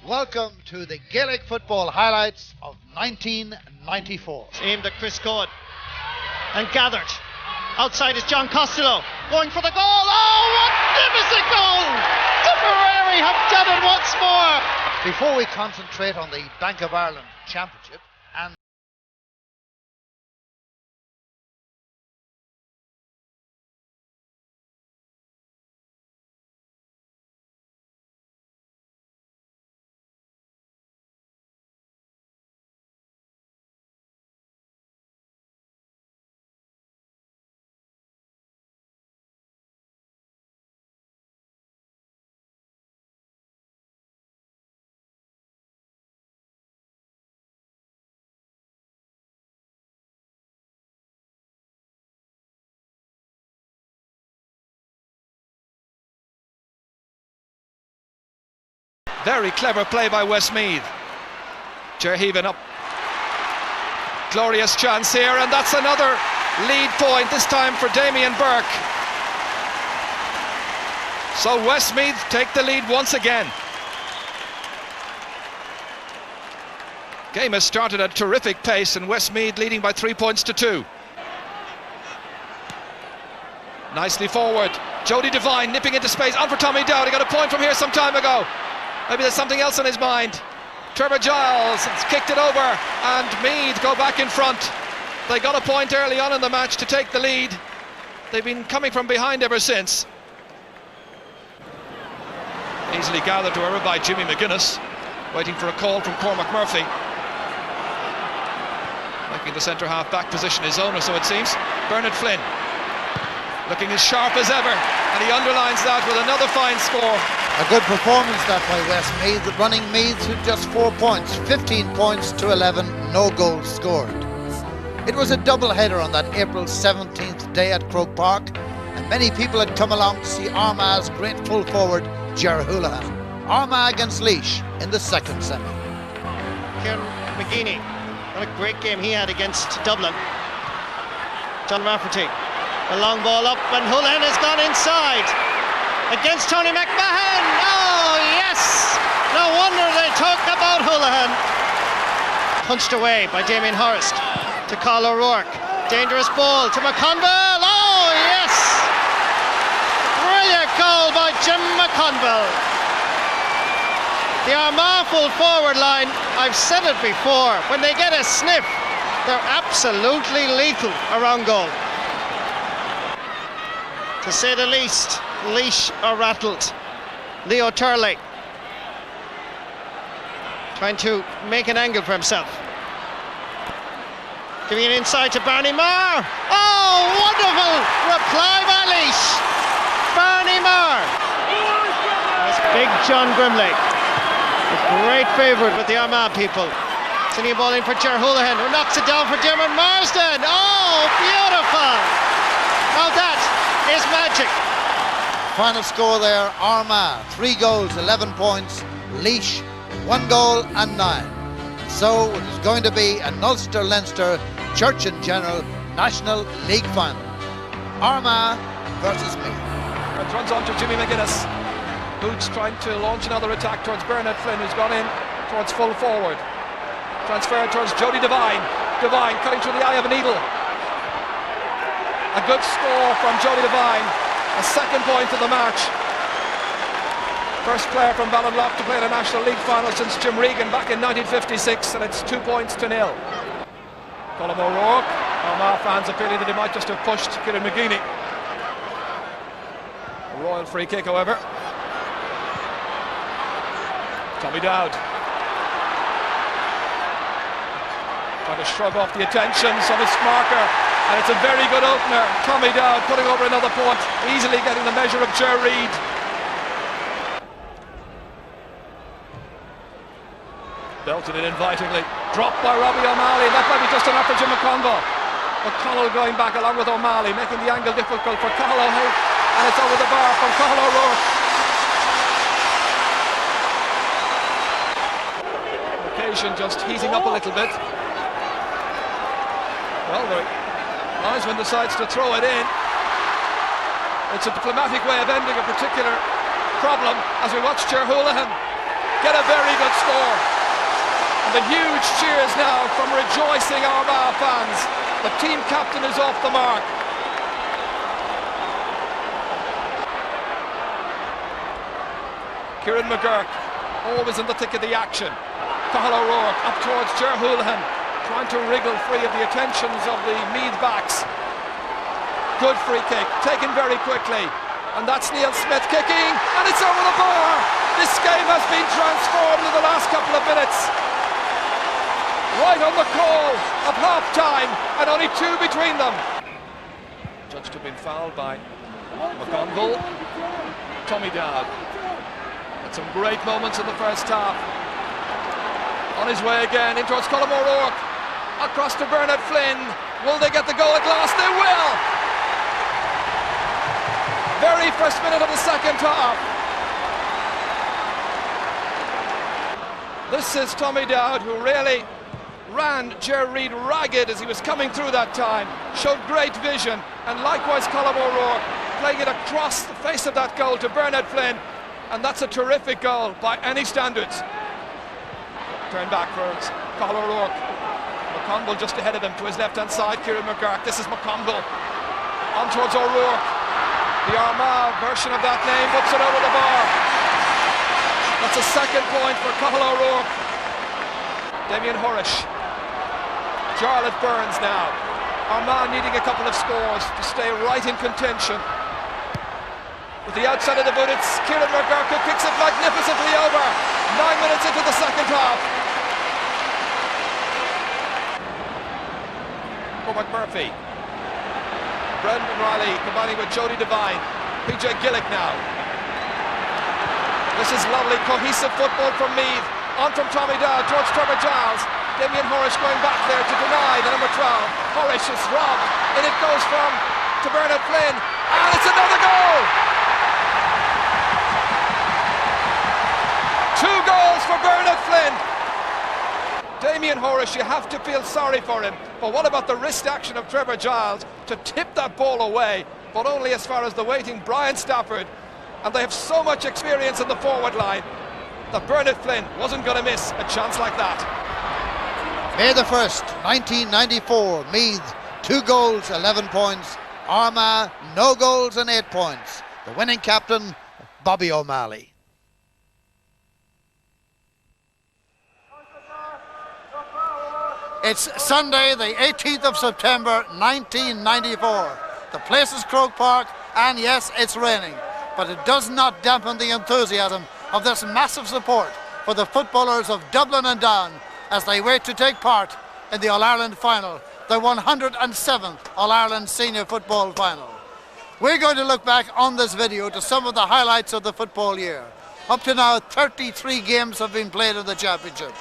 Welcome to the Gaelic Football highlights of 1994. Aimed at Chris Cohen and gathered. Outside is John Costello going for the goal. Oh, magnificent goal! Tipperary have done it once more. Before we concentrate on the Bank of Ireland Championship and very clever play by Westmeath. Jerheven up. Glorious chance here, and that's another lead point, this time for Damien Burke. So Westmeath take the lead once again. Game has started at a terrific pace, and Westmeath leading by 3 points to 2. Nicely forward. Jody Devine nipping into space, on for Tommy Dowd. He got a point from here some time ago. Maybe there's something else on his mind. Trevor Giles has kicked it over, and Meath go back in front. They got a point early on in the match to take the lead. They've been coming from behind ever since. Easily gathered however by Jimmy McGuinness, waiting for a call from Cormac Murphy. Making the centre half back position his own, or so it seems. Bernard Flynn looking as sharp as ever, and he underlines that with another fine score. a good performance that by Westmeath, running Meath to just 4 points, 15 points to 11, no goals scored. It was a double header on that April 17th day at Croke Park, and many people had come along to see Armagh's great full forward Ger Houlihan. Armagh against Laois in the second semi. Kieran McGeeney, what a great game he had against Dublin. John Rafferty, a long ball up, and Houlihan has gone inside against Tony McMahon. Oh yes, no wonder they talk about Houlihan. Punched away by Damien Horst to Carl O'Rourke. Dangerous ball to McConville. Oh yes, brilliant goal by Jim McConville. The Armagh full forward line, I've said it before, when they get a sniff, they're absolutely lethal around goal. To say the least, Laois are rattled. Leo Turley trying to make an angle for himself. Giving it inside to Barney Marr. Oh, wonderful reply by Laois. Barney Marr. That's big John Grimley. A great favourite with the Armagh people. Sending a ball in for Ger Houlihan, who knocks it down for Dermot Marsden. Oh, beautiful. Now that is magic. Final score there, Armagh 3 goals, 11 points, Laois 1 goal and 9. So it is going to be an Ulster-Leinster Church and General National League Final. Armagh versus Meath. It runs on to Jimmy McGuinness. Boots trying to launch another attack towards Bernard Flynn, who's gone in towards full forward. Transferred towards Jody Devine. Devine cutting through the eye of a needle. A good score from Jody Devine. A second point of the match. First player from Ballinlough to play in a National League final since Jim Regan back in 1956, and it's 2 points to 0. Colm O'Rourke. Armagh fans appealing that he might just have pushed Kieran McGeeney. A royal free kick, however. Tommy Dowd trying to shrug off the attentions of his marker, and it's a very good opener. Tommy Dowd putting over another point, easily getting the measure of Ger Reid. Belted it invitingly, dropped by Robbie O'Malley, and that might be just enough for Jim McConville. McConnell going back along with O'Malley, making the angle difficult for Cathal O'Hare, and it's over the bar from Cathal O'Rourke. Occasion just heating up a little bit. Well, the linesman decides to throw it in. It's a diplomatic way of ending a particular problem as we watch Ger Houlihan get a very good score. And the huge cheers now from rejoicing Armagh fans. The team captain is off the mark. Kieran McGurk, always in the thick of the action. Cathal O'Rourke up towards Ger Houlihan, trying to wriggle free of the attentions of the Meath backs. Good free kick, taken very quickly. And that's Neil Smith kicking, and it's over the bar! This game has been transformed in the last couple of minutes. Right on the call of half-time, and only 2 between them. Judged to have been fouled by McConville. Tommy Dowd. Had some great moments in the first half. On his way again, in towards Colm O'Rourke. Across to Bernard Flynn. Will they get the goal at last? They will! Very first minute of the second half. This is Tommy Dowd, who really ran Ger Reid ragged as he was coming through that time. Showed great vision, and likewise Colm O'Rourke, playing it across the face of that goal to Bernard Flynn, and that's a terrific goal by any standards. Turn back for Cathal O'Rourke. McConville just ahead of him to his left-hand side. Kieran McGurk. This is McConville on towards O'Rourke. The Armagh version of that name puts it over the bar. That's a second point for Cathal O'Rourke. Damien Horish. Jarlath Burns now. Armagh needing a couple of scores to stay right in contention. With the outside of the boot, it's Kieran McGurk who kicks it magnificently over. 9 minutes into the second half. Cormac Murphy. Brendan Riley combining with Jody Devine. PJ Gillick now. This is lovely cohesive football from Meath. On from Tommy Dowd towards Trevor Giles. Damien Horish going back there to deny the number 12. Horish is robbed. And it goes to Bernard Flynn. And it's another goal! 2 goals for Bernard Flynn. Damien Horish, you have to feel sorry for him. But what about the wrist action of Trevor Giles to tip that ball away, but only as far as the waiting Brian Stafford. And they have so much experience in the forward line that Bernard Flynn wasn't going to miss a chance like that. May the 1st, 1994, Meath, 2 goals, 11 points. Armagh, no goals and 8 points. The winning captain, Bobby O'Malley. It's Sunday, the 18th of September, 1994. The place is Croke Park, and yes, it's raining. But it does not dampen the enthusiasm of this massive support for the footballers of Dublin and Down as they wait to take part in the All-Ireland Final, the 107th All-Ireland Senior Football Final. We're going to look back on this video to some of the highlights of the football year. Up to now, 33 games have been played in the championship.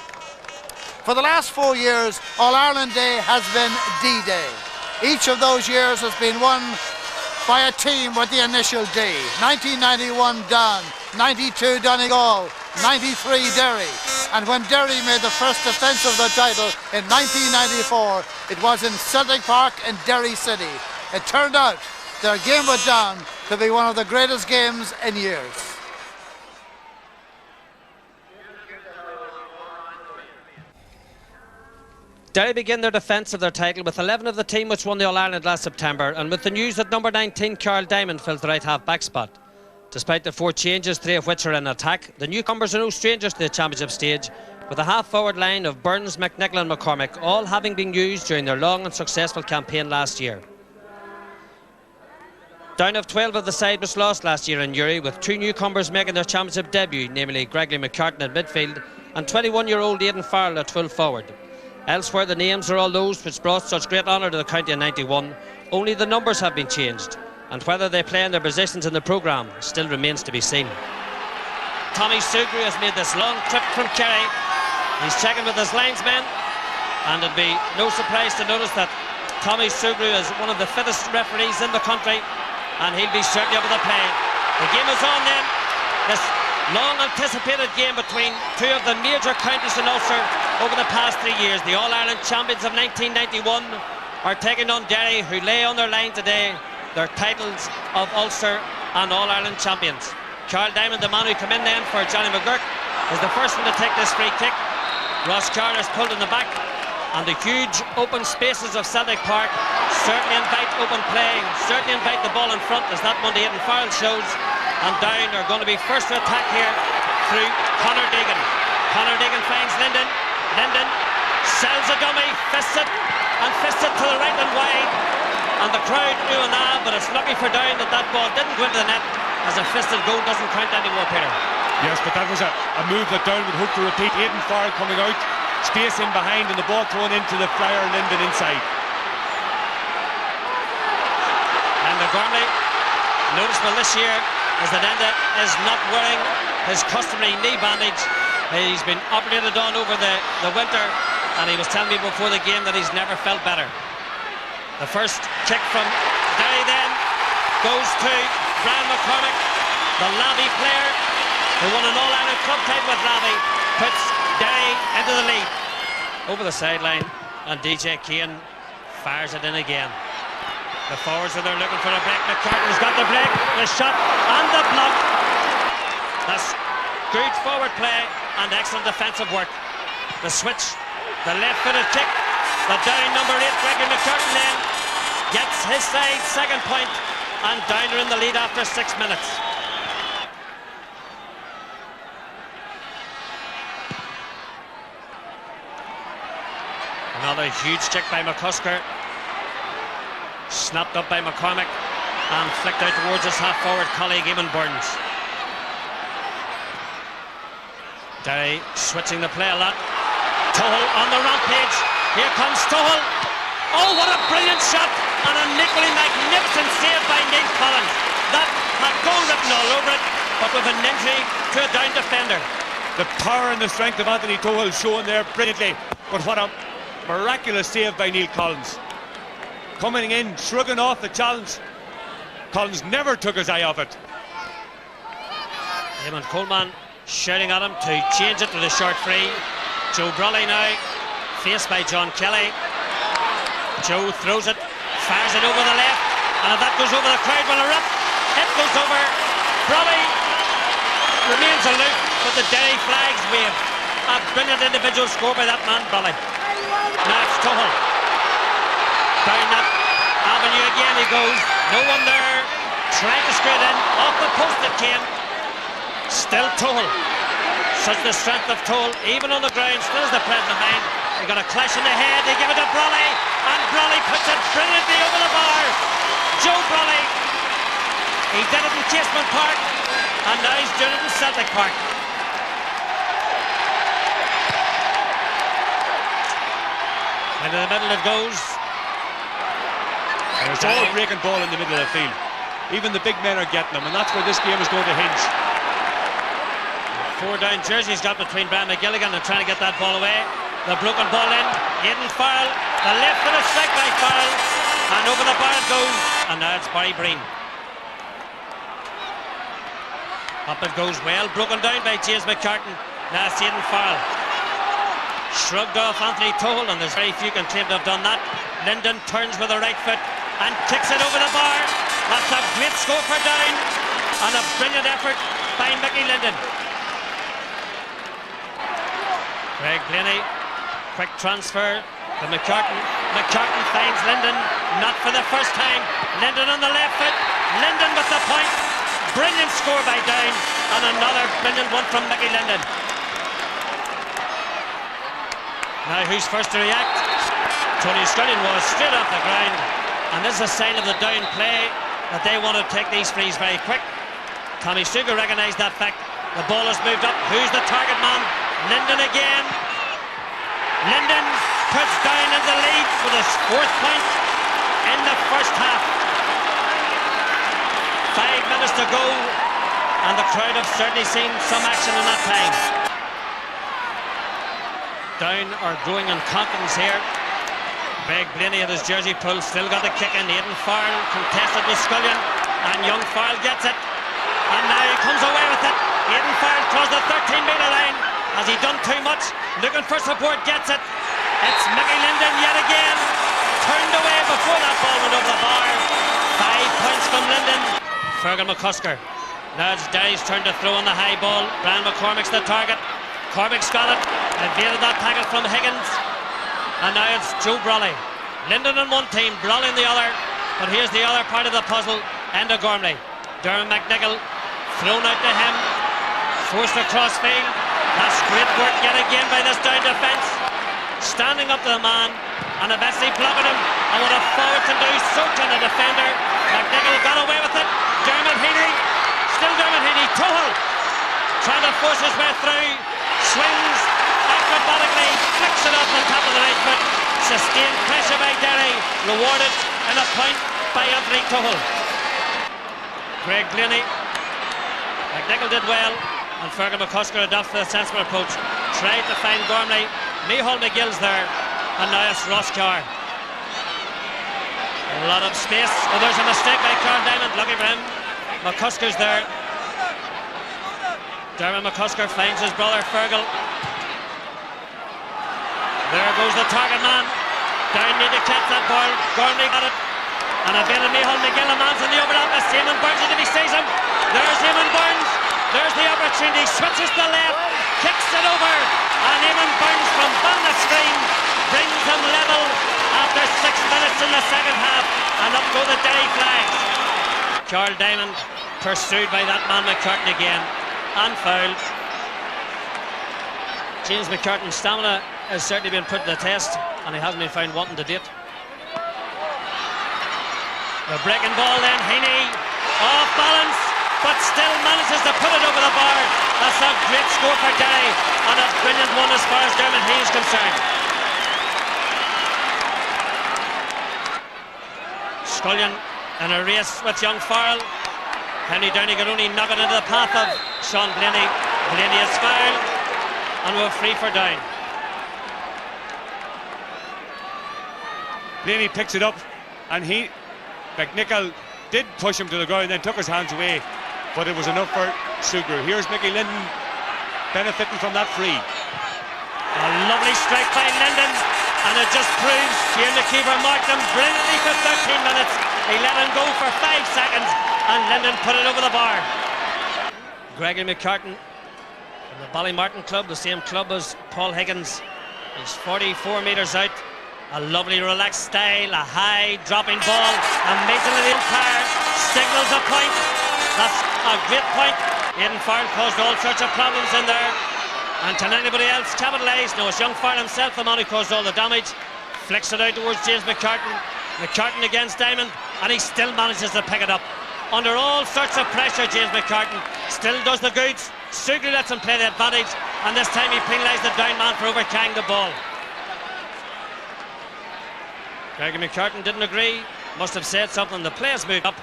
For the last 4 years, All-Ireland Day has been D-Day. Each of those years has been won by a team with the initial D. 1991 Down, 92 Donegal, 93 Derry. And when Derry made the first defence of the title in 1994, it was in Celtic Park in Derry City. It turned out their game with Down to be one of the greatest games in years. Derry begin their defence of their title with 11 of the team which won the All-Ireland last September, and with the news that number 19 Carl Diamond fills the right half back spot. Despite the 4 changes, 3 of which are in attack, the newcomers are no strangers to the championship stage, with a half-forward line of Burns, McNicholl and McCormick, all having been used during their long and successful campaign last year. Down of 12 of the side was lost last year in Uri, with 2 newcomers making their championship debut, namely Gregory McCartan at midfield and 21-year-old Aidan Farrell at full forward. Elsewhere, the names are all those which brought such great honour to the county in '91. Only the numbers have been changed, and whether they play in their positions in the programme still remains to be seen. Tommy Sugru has made this long trip from Kerry. He's checking with his linesmen, and it'll be no surprise to notice that Tommy Sugru is one of the fittest referees in the country, and he'll be certainly up with the play. The game is on then. This long anticipated game between 2 of the major counties in Ulster over the past 3 years. The All-Ireland champions of 1991 are taking on Derry, who lay on their line today their titles of Ulster and All-Ireland champions. Carl Diamond, the man who came in then for Johnny McGurk, is the first one to take this free kick. Ross Carr is pulled in the back, and the huge open spaces of Celtic Park certainly invite open play, certainly invite the ball in front, as that Monday Aidan Farrell shows. And Down are going to be first to attack here through Conor Deegan. Conor Deegan finds Linden. Linden sells a dummy, fists it to the right and wide. And the crowd ooh and ah, but it's lucky for Down that ball didn't go into the net, as a fisted goal doesn't count anymore, Peter. Yes, but that was a move that Down would hope to repeat. Aidan Farrell coming out, space in behind, and the ball thrown into the flyer Linden inside. And Gormley, noticeable this year is that Enda is not wearing his customary knee bandage. He's been operated on over the winter, and he was telling me before the game that he's never felt better. The first kick from Derry then goes to Brian McCormick, the Labby player who won an All-Ireland club title with Labby, puts Derry into the lead. Over the sideline, and DJ Keane fires it in again. The forwards are there looking for a break. McCartney's got the break, the shot and the block. That's good forward play and excellent defensive work. The switch, the left-footed kick, the Down number 8, Gregory McCartney then gets his side second point, and Down are in the lead after 6 minutes. Another huge kick by McCusker, snapped up by McCormick and flicked out towards his half-forward colleague Eamon Burns. Derry switching the play a lot. Tuchel on the rampage. Here comes Tuchel. Oh, what a brilliant shot, and an equally magnificent save by Neil Collins. That had goal written all over it, but with an injury to a Down defender. The power and the strength of Anthony Tuchel shown there brilliantly, but what a miraculous save by Neil Collins. Coming in, shrugging off the challenge. Collins never took his eye off it. Eamon Coleman shouting at him to change it to the short free. Joe Brolly now, faced by John Kelly. Joe throws it, fires it over the left, and if that goes over the crowd, will a rip. It goes over. Brolly remains aloof, but the Derry flags wave. A brilliant individual score by that man, Brolly. Now it's Tuchel. Down that avenue again he goes. No one there. Trying to straight in. Off the post it came. Still Tuchel. Such the strength of Tuchel. Even on the ground. Still has the presence of mind. They got a clash in the head. They give it to Brolly. And Brolly puts it brilliantly over the bar. Joe Brolly. He did it in Casement Park. And now he's doing it in Celtic Park. Into the middle it goes. It's all a breaking ball in the middle of the field. Even the big men are getting them, and that's where this game is going to hinge. 4 down jerseys got between Brian McGilligan and trying to get that ball away. The broken ball in. Aidan Farrell. The left-footed strike by Farrell. And over the bar it goes. And now it's Barry Breen. Up it goes well. Broken down by James McCartney. Now it's Aidan Farrell. Shrugged off Anthony Tuchel, and there's very few can claim to have done that. Linden turns with the right foot and kicks it over the bar. That's a great score for Down, and a brilliant effort by Mickey Linden. Greg Blaney, quick transfer to McCartney. McCartney finds Linden, not for the first time. Linden on the left foot. Linden with the point. Brilliant score by Down, and another brilliant one from Mickey Linden. Now who's first to react? Tony Scullion was straight off the ground, and this is a sign of the Down play that they want to take these frees very quick. Tommy Sugar recognised that fact. The ball has moved up. Who's the target man? Linden again. Linden puts Down in the lead for the 4th point in the first half. 5 minutes to go, and the crowd have certainly seen some action in that time. Down are growing in confidence here. Greg Blaney had his jersey pulled, still got the kick in. Aidan Farrell contested with Scullion, and young Farrell gets it. And now he comes away with it. Aidan Farrell crossed the 13-metre line. Has he done too much? Looking for support, gets it. It's Mickey Linden yet again. Turned away before that ball went over the bar. 5 points from Linden. Fergal McCusker. Now it's Derry's turn to throw on the high ball. Brian McCormick's the target. Cormack's got it. Evaded that tackle from Higgins. And now it's Joe Brawley. Linden in one team, Brawley in the other. But here's the other part of the puzzle. Enda Gormley. Dermot McNichol thrown out to him. Forced across field. That's great work yet again by this down defence. Standing up to the man and eventually blocking him. And what a forward can do, so can a defender. McNichol got away with it. Dermot Heaney. Still Dermot Heaney. Tohal trying to force his way through. Swings acrobatically. Flicks it off the top of the right foot. Sustained pressure by Derry. Rewarded in a point by Anthony Tohal. Greg Glennie. McNichol did well, and Fergal McCusker adopted a sensible approach. Tried to find Gormley. Micheál McGill's there, and now it's Ross Carr. A lot of space. Oh, there's a mistake by Carl Diamond. Lucky for him. McCusker's there. Dermot McCusker finds his brother Fergal. There goes the target man. Down need to catch that ball. Gormley got it. And evaded Micheál McGill. A man's in the overlap. It's Eamon Burns if he sees him. There's Eamon Burns. There's the opportunity. Switches to left. Kicks it over. And Eamon Burns from on the screen brings them level after 6 minutes in the second half. And up go the Derry flags. Carl Diamond pursued by that man McCurtain again. And fouled. James McCurtain's stamina has certainly been put to the test, and he hasn't been found wanting to date. The breaking ball then, Heaney off balance, but still manages to put it over the bar. That's a great score for Derry, and a brilliant one as far as Dermot Heaney is concerned. Scullion in a race with young Farrell. Henry Downey could only knock it into the path of Sean Blaney. Blaney is fouled, and we're free for down. Blaney picks it up, and McNichol did push him to the ground, then took his hands away, but it was enough for Sugrue. Here's Mickey Linden benefiting from that free. A lovely strike by Linden, and it just proves Kieran the keeper marked him brilliantly for 13 minutes. He let him go for 5 seconds, and Linden put it over the bar. Gregory McCartan from the Ballymartin club, the same club as Paul Higgins. He's 44 metres out. A lovely relaxed style, a high dropping ball, amazingly umpire signals a point. That's a great point. Aidan Farrell caused all sorts of problems in there, and can anybody else capitalise? No, it's young Farrell himself, the man who caused all the damage. Flicks it out towards James McCartan. McCartan against Diamond, and he still manages to pick it up. Under all sorts of pressure, James McCartan still does the goods. Sugrue lets him play the advantage, and this time he penalised the down man for overcarrying the ball. Gregory McCartan didn't agree, must have said something. The players moved up.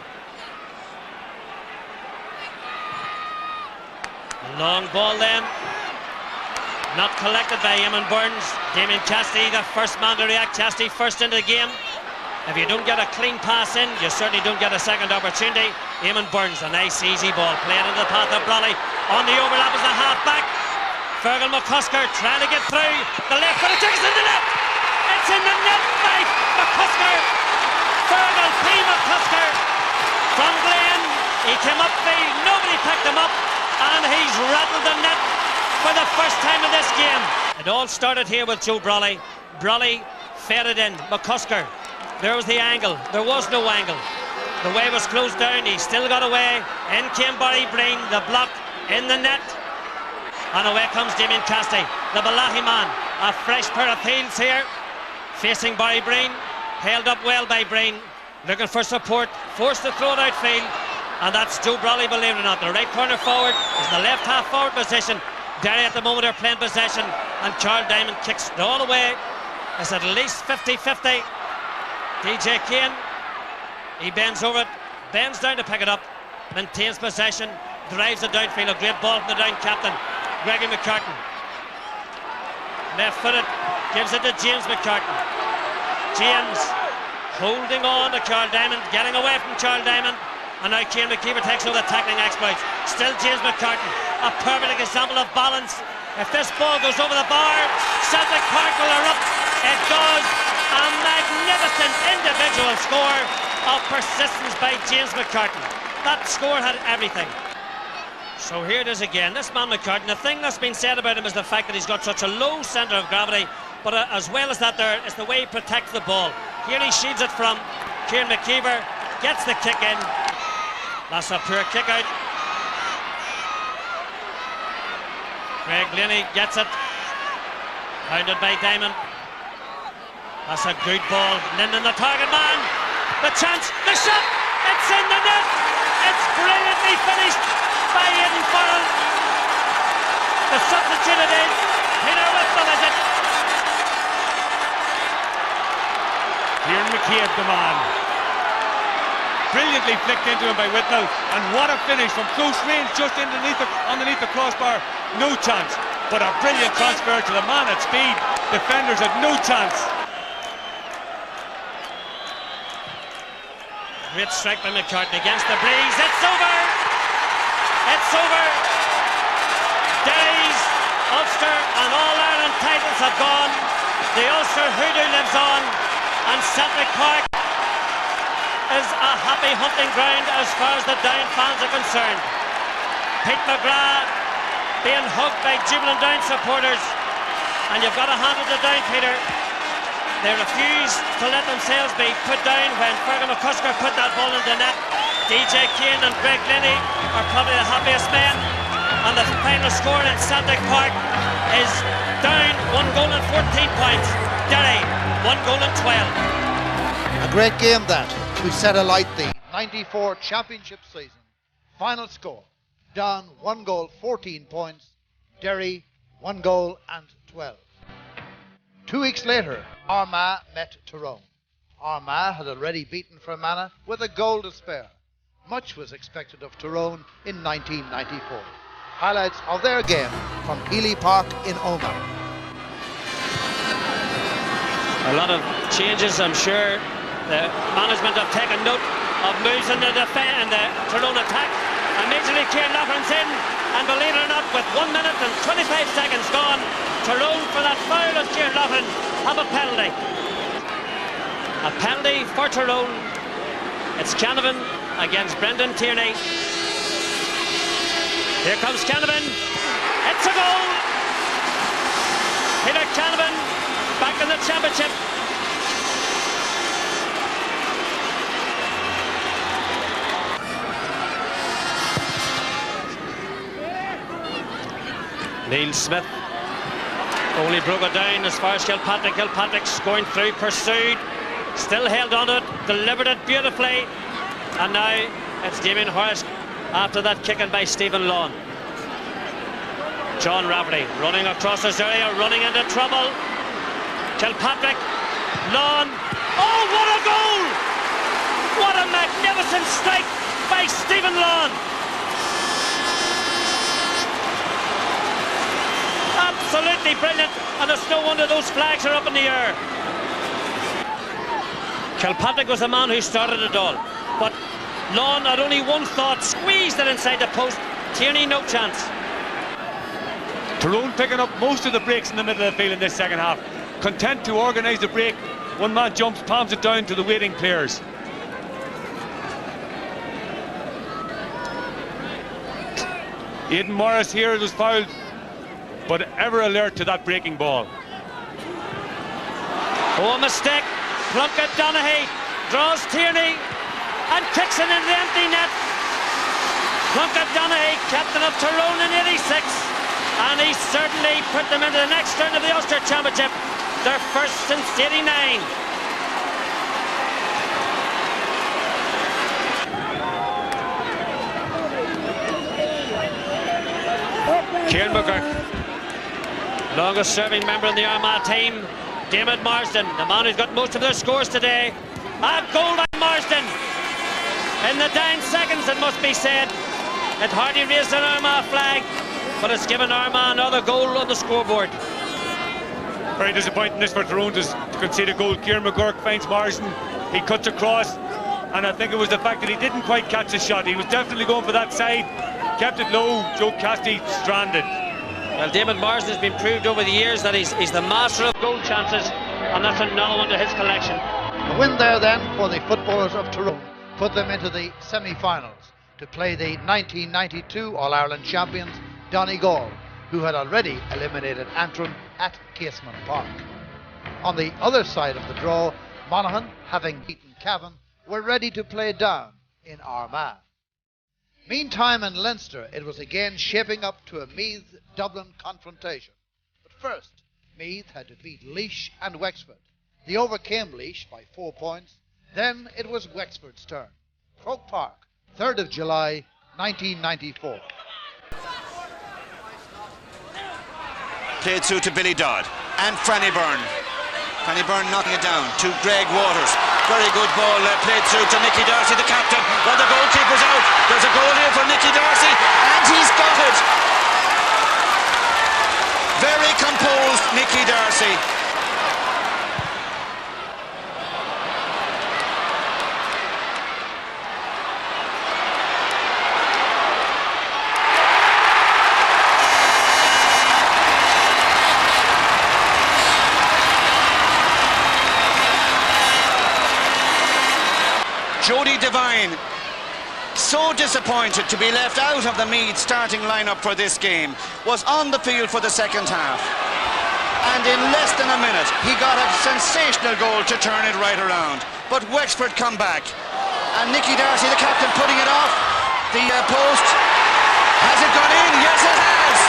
Long ball then, not collected by Eamon Burns. Damien Cassidy, the first man to react. Cassidy first into the game. If you don't get a clean pass in, you certainly don't get a second opportunity. Eamon Burns, a nice easy ball playing into the path of Brawley. On the overlap is the half back. Fergal McCusker trying to get through. The left foot takes it in the net. It's in the net by McCusker. Fergal P. McCusker from Glen. He came upfield, nobody picked him up, and he's rattled the net for the first time in this game. It all started here with Joe Brawley. Brawley fed it in. McCusker, there was the angle. There was no angle. The way was closed down. He still got away. In came Barry Breen. The block in the net. And away comes Damien Cassidy, the Balahi man. A fresh pair of heels here. Facing Barry Breen, held up well by Breen, looking for support, forced to throw it outfield, and that's Joe Brawley, believe it or not. The right corner forward is the left half forward position. Derry at the moment are playing possession, and Carl Diamond kicks it all away. It's at least 50-50. DJ Kane, he bends over it, bends down to pick it up, maintains possession, drives it downfield. A great ball from the down captain, Gregory McCartan. Left footed, gives it to James McCartan. James holding on to Carl Diamond, getting away from Carl Diamond, and now Cian McKeever takes over the tackling exploits. Still James McCartan, a perfect example of balance. If this ball goes over the bar, Celtic Park will erupt. It does. A magnificent individual score of persistence by James McCartan. That score had everything. So here it is again. This man McCartan, the thing that's been said about him is the fact that he's got such a low centre of gravity, but as well as that, there is the way he protects the ball. Here he shields it from Kieran McKeever, gets the kick in. That's a poor kick out. Craig Linney gets it, pounded by Diamond. That's a good ball. Linden, the target man. The chance, the shot, it's in the net. It's brilliantly finished by Aidan Farrell. The substitute is Peter Whittle, is it? Kieran McKeever, the man. Brilliantly flicked into him by Whitnell, and what a finish from close range, just underneath the crossbar. No chance, but a brilliant transfer to the man at speed. Defenders had no chance. Great strike by McCartney against the breeze. It's over. It's over. Derry's Ulster and All-Ireland titles have gone. The Ulster hoodoo lives on, and Celtic Park is a happy hunting ground as far as the Down fans are concerned. Pete McGrath being hugged by jubilant Down supporters, and you've got to hand it to Down, Peter. They refused to let themselves be put down when Fergal McCusker put that ball in the net. DJ Kane and Greg Linney are probably the happiest men, and the final score in Celtic Park is Down 1 goal and 14 points, Derry 1 goal and 12. A great game that to set alight the 94 championship season. Final score, Down 1 goal 14 points, Derry 1 goal and 12. 2 weeks later, Armagh met Tyrone. Armagh had already beaten Fermanagh with a goal to spare. Much was expected of Tyrone in 1994. Highlights of their game from Healy Park in Omagh. A lot of changes, I'm sure. The management have taken note of moves in the Tyrone attack. Immediately Kieran Loughran's in, and believe it or not, with 1 minute and 25 seconds gone, Tyrone, for that foul of Kieran Loughren, have a penalty. A penalty for Tyrone. It's Canavan against Brendan Tierney. Here comes Canavan. It's a goal. Peter Canavan back in the championship. Neil Smith only broke it down as far as Kilpatrick. Kilpatrick's going through, pursued, still held on to it, delivered it beautifully, and now it's Damien Horace after that kicking by Stephen Lawn. John Rafferty running across this area, running into trouble. Kilpatrick, Lawn, oh what a goal! What a magnificent strike by Stephen Lawn! Absolutely brilliant, and it's no wonder those flags are up in the air. Kilpatrick was the man who started it all, but Lawn had only one thought, squeezed it inside the post. Tierney no chance. Tyrone picking up most of the breaks in the middle of the field in this second half, content to organise the break. One man jumps, palms it down to the waiting players. Aidan Morris here was fouled, but ever alert to that breaking ball. Oh, a mistake. Plunkett Donaghy draws Tierney and kicks it into the empty net. Plunkett Donaghy, captain of Tyrone in '86, and he certainly put them into the next round of the Ulster Championship, their first since '89. Kieran McGurk, longest serving member in the Armagh team. David Marsden, the man who's got most of their scores today. A goal by Marsden in the dying seconds, it must be said. It hardly raised an Armagh flag, but it's given Armagh another goal on the scoreboard. Very disappointing this for Tyrone to concede a goal. Kieran McGurk finds Marsden, he cuts across, and I think it was the fact that he didn't quite catch the shot. He was definitely going for that side, kept it low. Joe Cassidy stranded. Well, David Marsden has been proved over the years that he's the master of goal chances, and that's another one to his collection. The win there then for the footballers of Tyrone put them into the semi-finals to play the 1992 All-Ireland champions Donegal, who had already eliminated Antrim at Casement Park. On the other side of the draw, Monaghan, having beaten Cavan, were ready to play Down in Armagh. Meantime in Leinster, it was again shaping up to a Meath-Dublin confrontation. But first, Meath had to beat Laois and Wexford. They overcame Laois by 4 points. Then it was Wexford's turn. Croke Park, 3rd of July, 1994. Played through to Billy Dodd and Franny Byrne. Franny Byrne knocking it down to Greg Waters. Very good ball played through to Nicky Darcy, the captain. Well, the goalkeeper's out. There's a goal here for Nicky Darcy, and he's got it. Very composed Nicky Darcy. Jody Devine, so disappointed to be left out of the Meath starting lineup for this game, was on the field for the second half. And in less than a minute, he got a sensational goal to turn it right around. But Wexford come back. And Nicky Darcy, the captain, putting it off the post. Has it gone in? Yes, it has!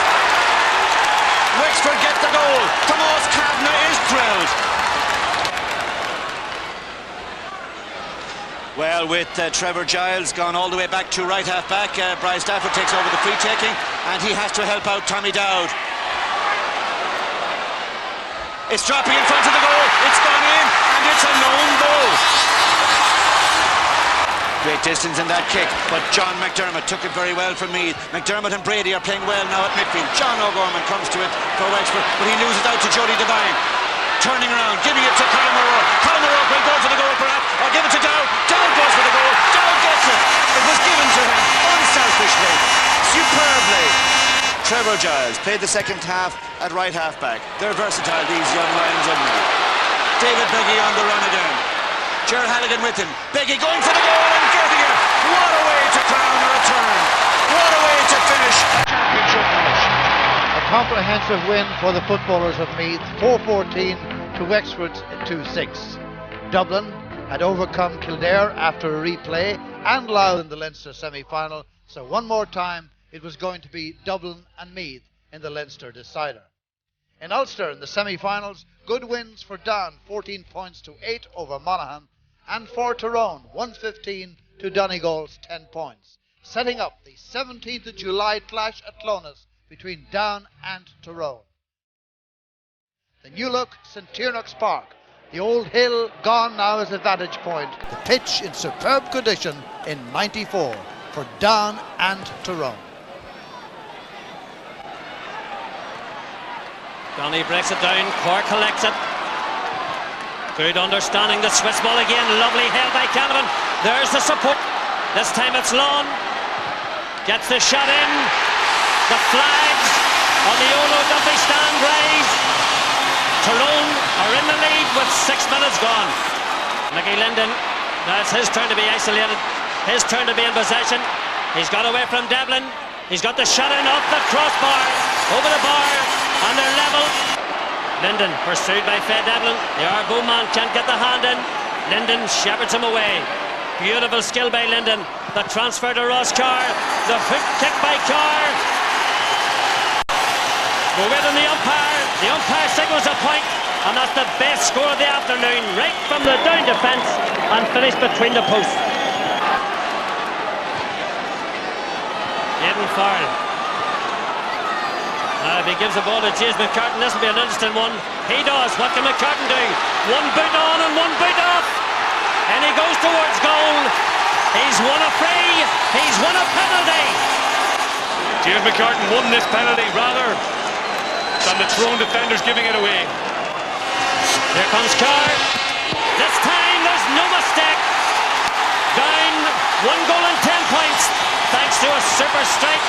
Wexford get the goal. Tomas Kavanagh is thrilled. Well, with Trevor Giles gone all the way back to right half back, Brian Stafford takes over the free taking, and he has to help out Tommy Dowd. It's dropping in front of the goal, it's gone in, and it's a lone goal. Great distance in that kick, but John McDermott took it very well from Meath. McDermott and Brady are playing well now at midfield. John O'Gorman comes to it for Wexford, but he loses out to Jody Devine. Turning around, giving it to Colin O'Rourke. Colin O'Rourke will go for the goal perhaps, or give it to Dowd. Dowd goes for the goal. Dowd gets it. It was given to him unselfishly, superbly. Trevor Giles played the second half at right half back. They're versatile, these young Lions of Meath. David Beggy on the run again. Ger Halligan with him. Beggy going for the goal and getting it. What a way to crown a return. What a way to finish a championship match. A comprehensive win for the footballers of Meath, 4-14 to Wexford's 2-6. Dublin had overcome Kildare after a replay and Louth in the Leinster semi-final, so one more time it was going to be Dublin and Meath in the Leinster decider. In Ulster in the semi-finals, good wins for Down, 14 points to 8 over Monaghan, and for Tyrone, 115 to Donegal's 10 points, setting up the 17th of July clash at Clones between Down and Tyrone. The new look St Tiernock's Park, the old hill gone now as a vantage point, the pitch in superb condition in 94 for Down and Tyrone. Donny breaks it down, Cork collects it. Good understanding, the Swiss ball again, lovely held by Canavan. There's the support, this time it's Lawn. Gets the shot in, the flags on the Olo Duffy stand raised. Tyrone are in the lead with 6 minutes gone. Mickey Linden, that's his turn to be isolated, his turn to be in possession. He's got away from Devlin, he's got the shot in off the crossbar, over the bar, and they're level. Linden pursued by Faye Devlin, the Argo man can't get the hand in. Linden shepherds him away. Beautiful skill by Linden. The transfer to Ross Carr, the hook kick by Carr. We're waiting the umpire signals a point, and that's the best score of the afternoon, right from the down defence and finished between the posts. Aidan Farrell. If he gives the ball to James McCartan, this will be an interesting one. He does. What can McCartan do? One boot on and one boot off, and he goes towards goal. He's won a free, he's won a penalty. James McCartan won this penalty rather than the Tyrone defenders giving it away. Here comes Carr. This time there's no mistake. Down 1 goal and 10 points thanks to a super strike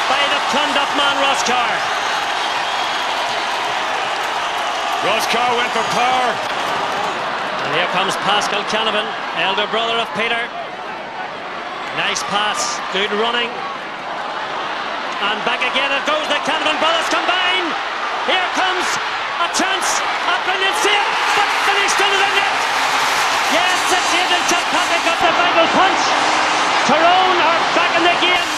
by the Clondup man Ross Carr. Ross Carr went for power. And here comes Pascal Canavan, elder brother of Peter. Nice pass, good running. And back again it goes, the Canavan brothers combine. Here comes a chance, a brilliant save, but finished under the net. Yes, it's Aidan Kilpatrick got the final punch. Tyrone are back in the game.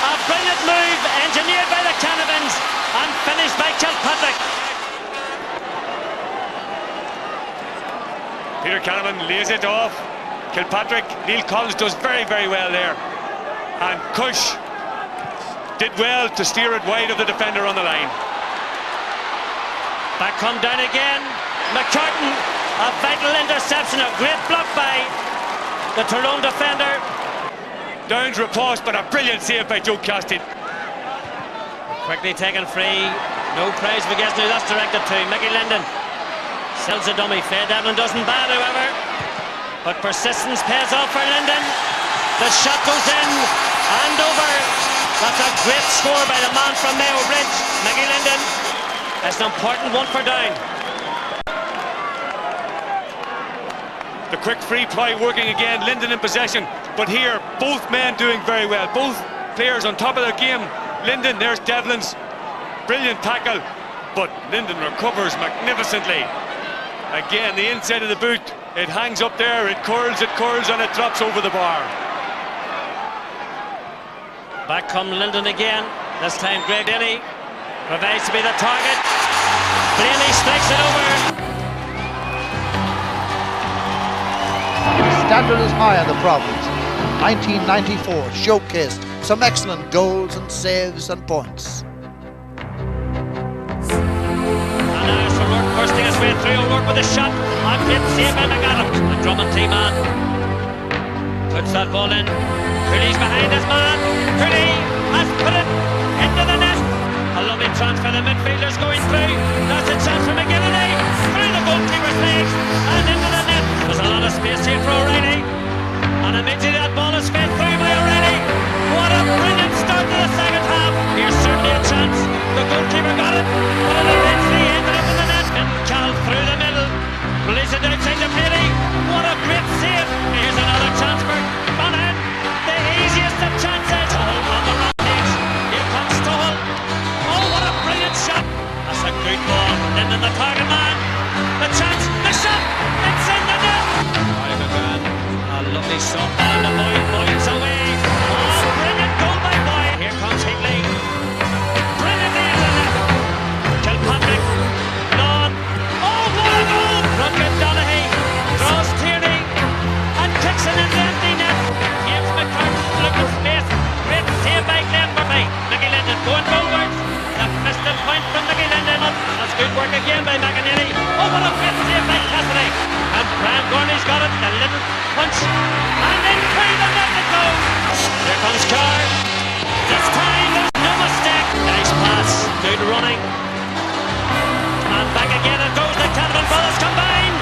A brilliant move, engineered by the Canavans and finished by Kilpatrick. Peter Canavan lays it off. Kilpatrick, Neil Collins does very, very well there. And Cush did well to steer it wide of the defender on the line. Back come down again. McCartan, a vital interception, a great block by the Tyrone defender. Downs repulsed, but a brilliant save by Joe Castin. Quickly taken free. No prize for Gesnu. That's directed to Mickey Linden. Sells a dummy. Faye Devlin doesn't bad, however. But persistence pays off for Linden. The shot goes in and over. That's a great score by the man from Mayo Bridge, Mickey Linden. That's an important one for Down. The quick free ply working again. Linden in possession. But here, both men doing very well. Both players on top of their game. Linden, there's Devlin's brilliant tackle. But Linden recovers magnificently. Again, the inside of the boot. It hangs up there, it curls, and it drops over the bar. Back come Linden again. This time Greg Daly provides to be the target. Blaney strikes it over. The standard is high in the province. 1994 showcased some excellent goals and saves and points. And now it's O'Rourke bursting his way through. O'Rourke with a shot. A great save by McAdam. A Drummond team man puts that ball in. Cooley's behind his man. Cooley has put it into the net. A lovely transfer. The midfielders going through. That's a chance for McGillivray. Through the goalkeeper's legs and into the net. There's a lot of space here for O'Reilly. And immediately that ball is fed through by O'Reilly. What a brilliant start to the second half. Here's certainly a chance. The goalkeeper got it, but it eventually ended up in the net. And Cal through the middle. Release it outside the Brady. What a great save. Here's another chance for Connaught. The easiest of chances. Tull on the rampage. Here comes Tull. Oh, what a brilliant shot. That's a good ball. Linden the target man. The chance. The shot. It's in the net. A lovely soft ball. The boy points away. Oh, brilliant goal by Boyd. Here comes Higley. Brilliantly in the net. Kilpatrick. Long. Oh, what a goal. Runyon Donaghy draws Tierney and kicks it in the empty net. James McCartan looking space. Great save by Glenn Murphy. Mickey Linden going forwards. The missed the point from Mickey Linden. That's good work again by McInerney. Oh, what a great save by Cassidy. And Brian Gorney's got it. The little punch. And then through the net it goes. Here comes Carr. This time there's no mistake. Nice pass. Good running. And back again it goes. The Canavan brothers combine.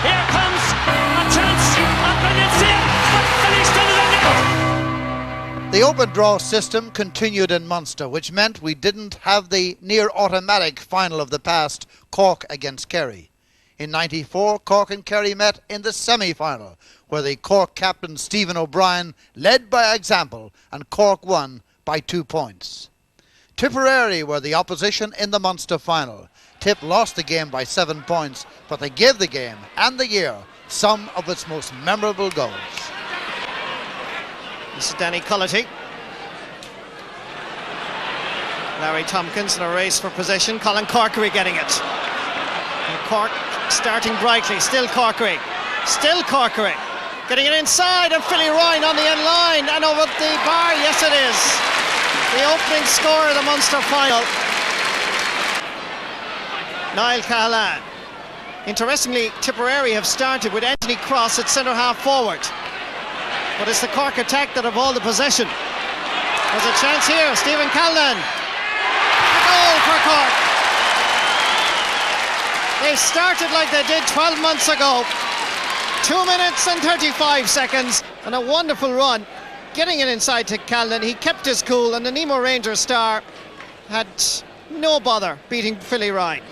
Here comes a chance. A brilliant save. But finished under the net. The open draw system continued in Munster, which meant we didn't have the near automatic final of the past, Cork against Kerry. In '94, Cork and Kerry met in the semi-final, where the Cork captain Stephen O'Brien led by example and Cork won by 2 points. Tipperary were the opposition in the Munster final. Tip lost the game by 7 points, but they gave the game and the year some of its most memorable goals. This is Danny Cullity. Larry Tompkins in a race for possession. Colin Corkery getting it. And Cork starting brightly. Still Corkery. Still Corkery. Getting it inside, and Philly Ryan on the end line and over the bar. Yes, it is. The opening score of the Munster final. Niall Cahalane. Interestingly, Tipperary have started with Anthony Cross at centre half forward. But it's the Cork attack that have all the possession. There's a chance here. Stephen Cahalane. A goal for Cork. They started like they did 12 months ago. 2 minutes and 35 seconds. And a wonderful run. Getting it inside to Cahalane. He kept his cool, and the Nemo Rangers star had no bother beating Philly Ryan.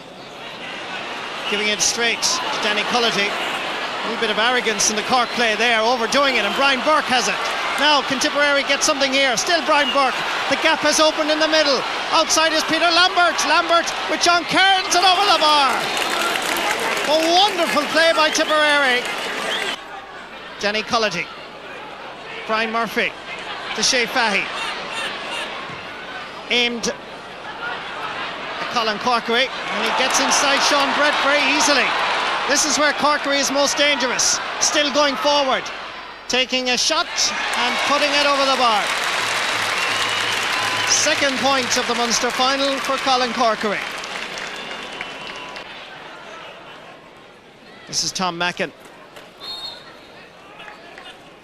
Giving it straight to Danny Cullity. A little bit of arrogance in the Cork play there, overdoing it, and Brian Burke has it. Now, can Tipperary get something here? Still Brian Burke. The gap has opened in the middle. Outside is Peter Lambert. Lambert with John Kearns and over the bar. A wonderful play by Tipperary. Danny Cullity. Brian Murphy to Shea Fahy. Aimed at Colin Corkery, and he gets inside Sean Brett very easily. This is where Corkery is most dangerous. Still going forward. Taking a shot and putting it over the bar. Second point of the Munster final for Colin Corkery. This is Tom Mackin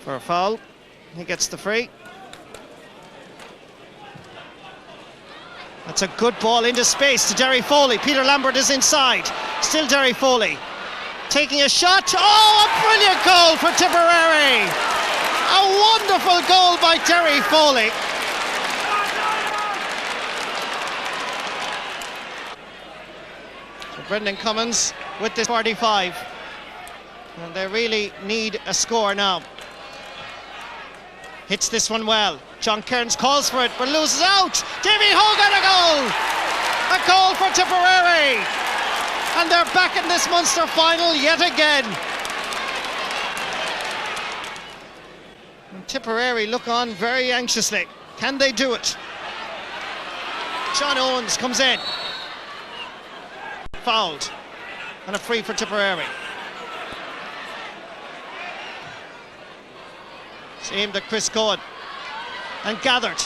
for a foul. He gets the free. That's a good ball into space to Derry Foley. Peter Lambert is inside. Still Derry Foley. Taking a shot. Oh, a brilliant goal for Tipperary. A wonderful goal by Derry Foley. So Brendan Cummins with this 45. And they really need a score now. Hits this one well. John Kearns calls for it but loses out. Davy Hogan a goal! A goal for Tipperary. And they're back in this Munster final yet again. And Tipperary look on very anxiously. Can they do it? John Owens comes in. Fouled. And a free for Tipperary. It's aimed at Chris Cohen. And gathered.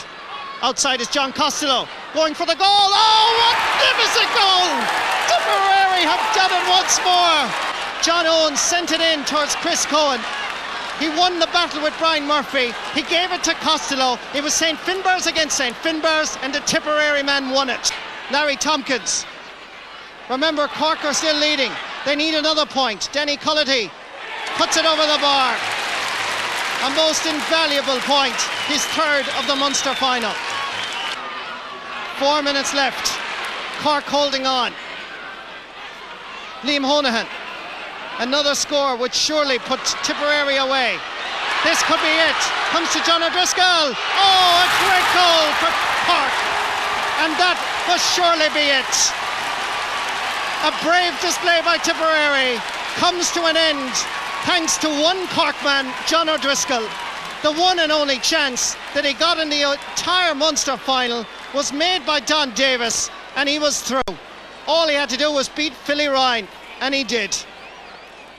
Outside is John Costello. Going for the goal. Oh, magnificent goal! Tipperary have done it once more. John Owens sent it in towards Chris Cohen. He won the battle with Brian Murphy. He gave it to Costello. It was St. Finbarr's against St. Finbarr's, and the Tipperary man won it. Larry Tompkins. Remember, Cork are still leading. They need another point. Denny Cullity puts it over the bar. A most invaluable point. His third of the Munster final. 4 minutes left. Cork holding on. Liam Honohan. Another score would surely put Tipperary away. This could be it. Comes to John O'Driscoll. Oh, a great goal for Cork. And that must surely be it. A brave display by Tipperary comes to an end thanks to one Corkman, John O'Driscoll. The one and only chance that he got in the entire Munster final was made by Don Davis, and he was through. All he had to do was beat Philly Ryan, and he did.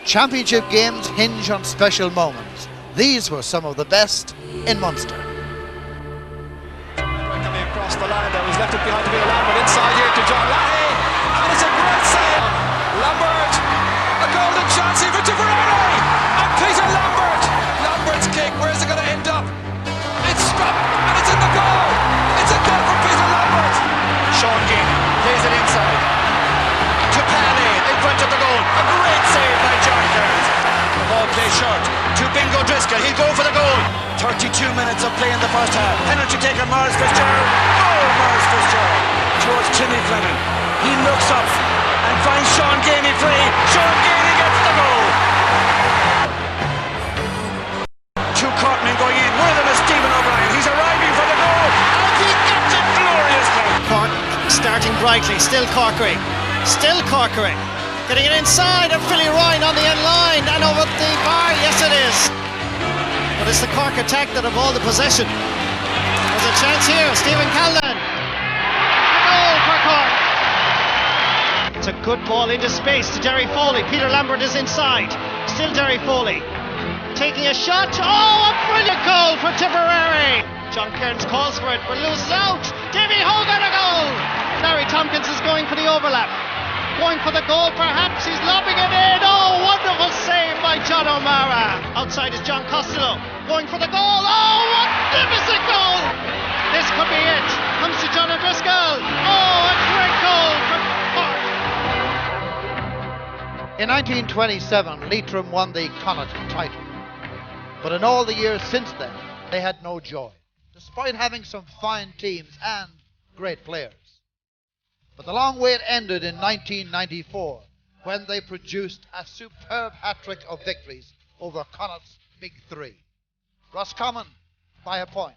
Championship games hinge on special moments. These were some of the best in Munster. Coming across the line there, he's left it behind to Peter Lambert, inside here to John Lahey, and it's a great save. Lambert, a golden chance here for Tipperary, and Peter Lambert. Lambert's kick, where's it going to end up? It's struck, and it's in the goal. It's a goal for Peter Lambert. Sean Ginn plays it inside to Pally in front of the goal. A great save by John Kearns. The ball plays short to Bingo Driscoll. He'll go for the goal. 32 minutes of play in the first half. Penalty taker Mars Fitzgerald. Oh, Mars Fitzgerald towards Timmy Fleming. He looks up and finds Sean Ganey free. Sean Ganey gets the goal. Two Corkmen going in. One of them is Stephen O'Brien. He's arriving for the goal, and he gets it gloriously. Cork starting brightly. Still Corkery. Still Corkery. Getting it inside, and Philly Ryan on the end line and over the bar. Yes, it is. But it's the Cork attack that have all the possession. There's a chance here. Stephen Callan. A goal for Cork. It's a good ball into space to Derry Foley. Peter Lambert is inside. Still Derry Foley. Taking a shot. Oh, a brilliant goal for Tipperary. John Kearns calls for it, but loses out. Davy Hogan a goal. Larry Tompkins is going for the overlap. Going for the goal, perhaps. He's lobbing it in. Oh, wonderful save by John O'Mara. Outside is John Costello. Going for the goal. Oh, magnificent goal. This could be it. Comes to John O'Driscoll. Oh, a great goal for Cork. In 1927, Leitrim won the Connaught title. But in all the years since then, they had no joy, despite having some fine teams and great players. But the long wait ended in 1994 when they produced a superb hat-trick of victories over Connaughts Big Three. Roscommon, by a point.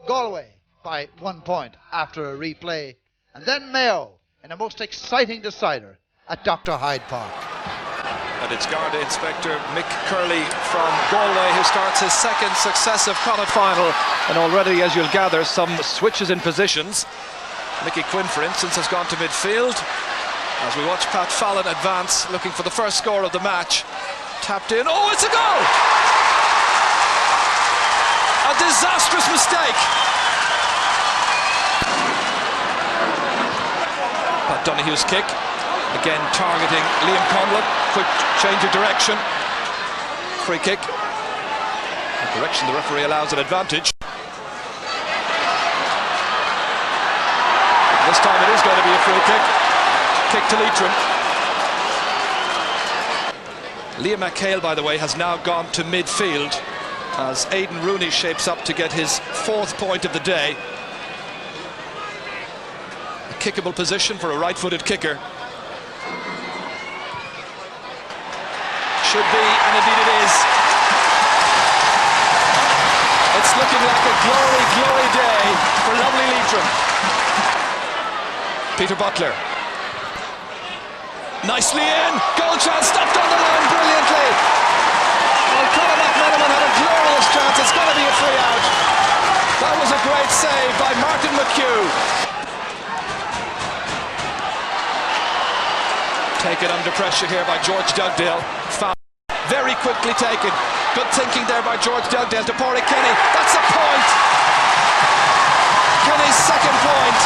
Galway by 1 point after a replay. And then Mayo in a most exciting decider at Dr. Hyde Park. And it's Garda Inspector Mick Curley from Galway who starts his second successive Connaught final, and already, as you'll gather, some switches in positions. Mickey Quinn, for instance, has gone to midfield as we watch Pat Fallon advance, looking for the first score of the match. Tapped in, oh, it's a goal! A disastrous mistake. Pat Donoghue's kick, again targeting Liam Conlon. Quick change of direction. Free kick. The direction the referee allows an advantage. This time it is going to be a free kick. Kick to Leitrim. Liam McHale, by the way, has now gone to midfield as Aidan Rooney shapes up to get his 4th point of the day. A kickable position for a right-footed kicker. Should be, and indeed it is. It's looking like a glory, glory day for lovely Leitrim. Peter Butler. Nicely in. Goal chance stopped on the line brilliantly. Well, Conor McMenamin had a glorious chance. It's going to be a free out. That was a great save by Martin McHugh. Taken under pressure here by George Dugdale. Foul. Very quickly taken. Good thinking there by George Dugdale to Pádraig Kenny. That's a point. Kenny's second point.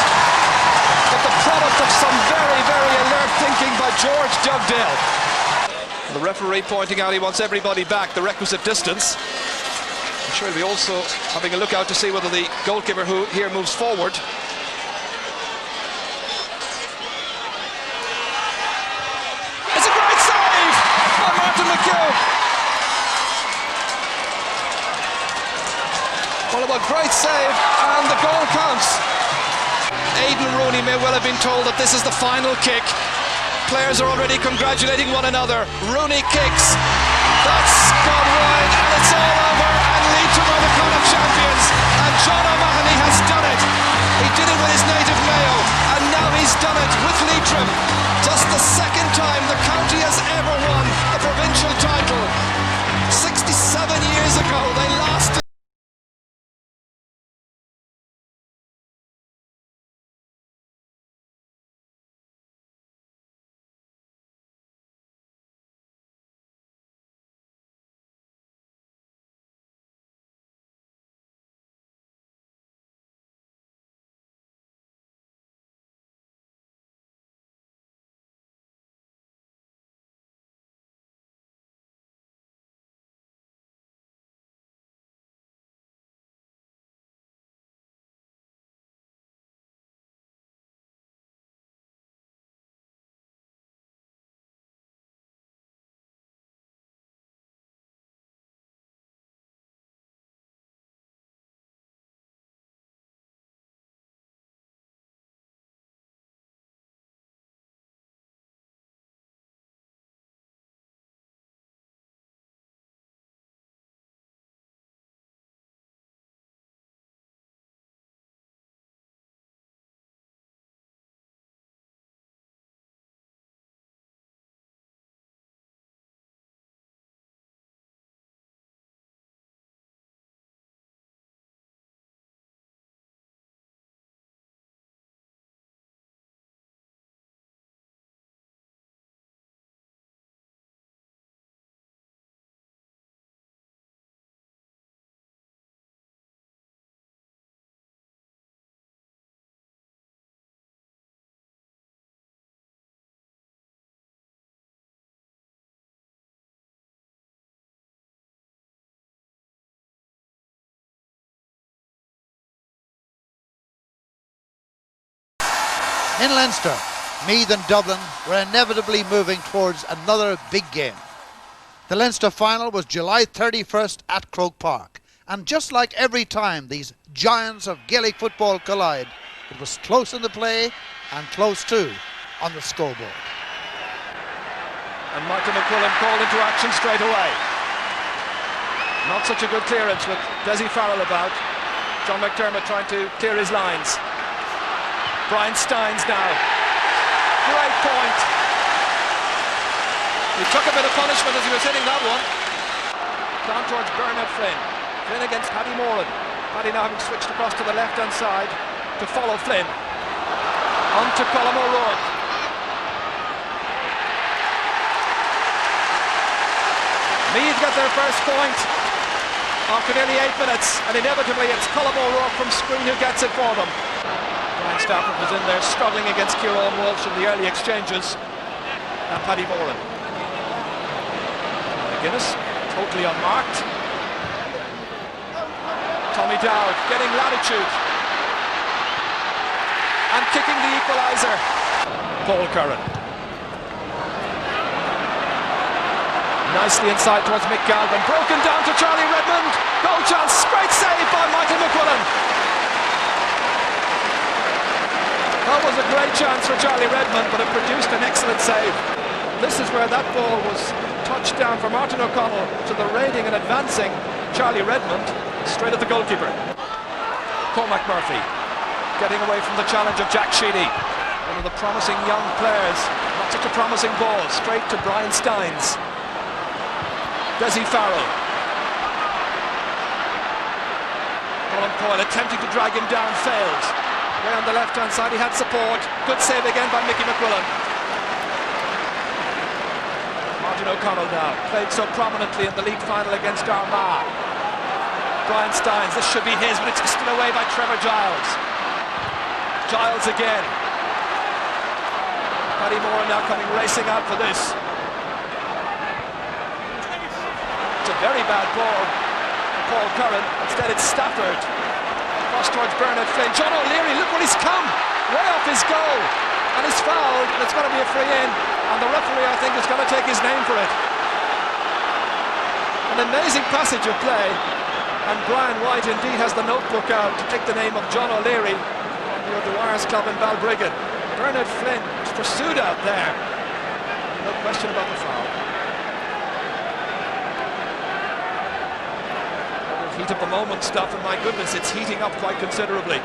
But the product of some very, very alert thinking by George Dugdale. The referee pointing out he wants everybody back the requisite distance. I'm sure he'll be also having a look out to see whether the goalkeeper who here moves forward. It's a great save by Martin McHugh. Well, a great save, and the goal counts. Aidan Rooney may well have been told that this is the final kick. Players are already congratulating one another. Rooney kicks. That's gone wide, and it's all over. And Leitrim are the Connaught champions. And John O'Mahony has done it. He did it with his native Mayo, and now he's done it with Leitrim. Just the second time the county has ever won the provincial title. 67 years ago they last. In Leinster, Meath and Dublin were inevitably moving towards another big game. The Leinster final was July 31st at Croke Park, and just like every time these giants of Gaelic football collide, it was close in the play and close too on the scoreboard. And Martin McQuillan called into action straight away. Not such a good clearance with Desi Farrell about. John McDermott trying to clear his lines. Brian Steins now. Great point. He took a bit of punishment as he was hitting that one. Down towards Bernard Flynn. Flynn against Paddy Moran. Paddy now having switched across to the left-hand side to follow Flynn. On to Colm O'Rourke. Meath get their first point after nearly 8 minutes, and inevitably it's Colm O'Rourke from screen who gets it for them. Brian Stafford was in there struggling against Kieran Walsh in the early exchanges, and Paddy Moran. Guinness, totally unmarked. Tommy Dowd getting latitude and kicking the equaliser. Paul Curran. Nicely inside towards Mick Galvin, broken down to Charlie Redmond. Goal chance, great save by Michael McQuillan. That was a great chance for Charlie Redmond, but it produced an excellent save. This is where that ball was touched down for Martin O'Connell to the raiding and advancing Charlie Redmond, straight at the goalkeeper. Cormac Murphy getting away from the challenge of Jack Sheedy, one of the promising young players. Not such a promising ball, straight to Brian Steins. Desi Farrell. Colin Coyle attempting to drag him down, failed. Way on the left hand side, he had support. Good save again by Mickey McQuillan. Martin O'Connell now, played so prominently in the league final against Armagh. Brian Steins, this should be his, but it's stood away by Trevor Giles. Giles again. Paddy Moran now coming racing out for this. It's a very bad ball for Paul Curran. Instead it's Stafford. Cross towards Bernard Flynn. John O'Leary, look where he's come. Way off his goal. And he's fouled, and it's going to be a free in. And the referee, I think, is going to take his name for it. An amazing passage of play. And Brian White indeed has the notebook out to take the name of John O'Leary, the Dwyer's club in Balbriggan. Bernard Flynn pursued out there. No question about the foul. Heat of the moment stuff, and my goodness, it's heating up quite considerably.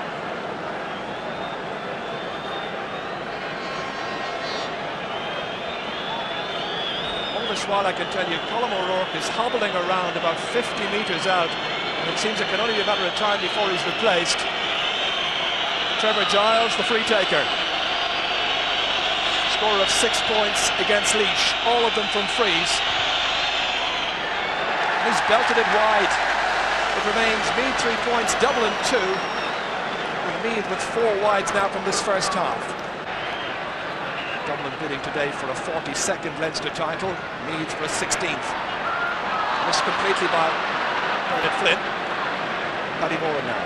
All this while, I can tell you, Colm O'Rourke is hobbling around about 50 metres out, and it seems it can only be a matter of time before he's replaced. Trevor Giles, the free taker. Scorer of 6 points against Laois, all of them from frees. He's belted it wide. It remains Meath 3 points, Dublin 2. With Meath with 4 wides now from this first half. Dublin bidding today for a 42nd Leinster title, Meath for a 16th. Missed completely by Bernard Flynn. Paddy Moran now.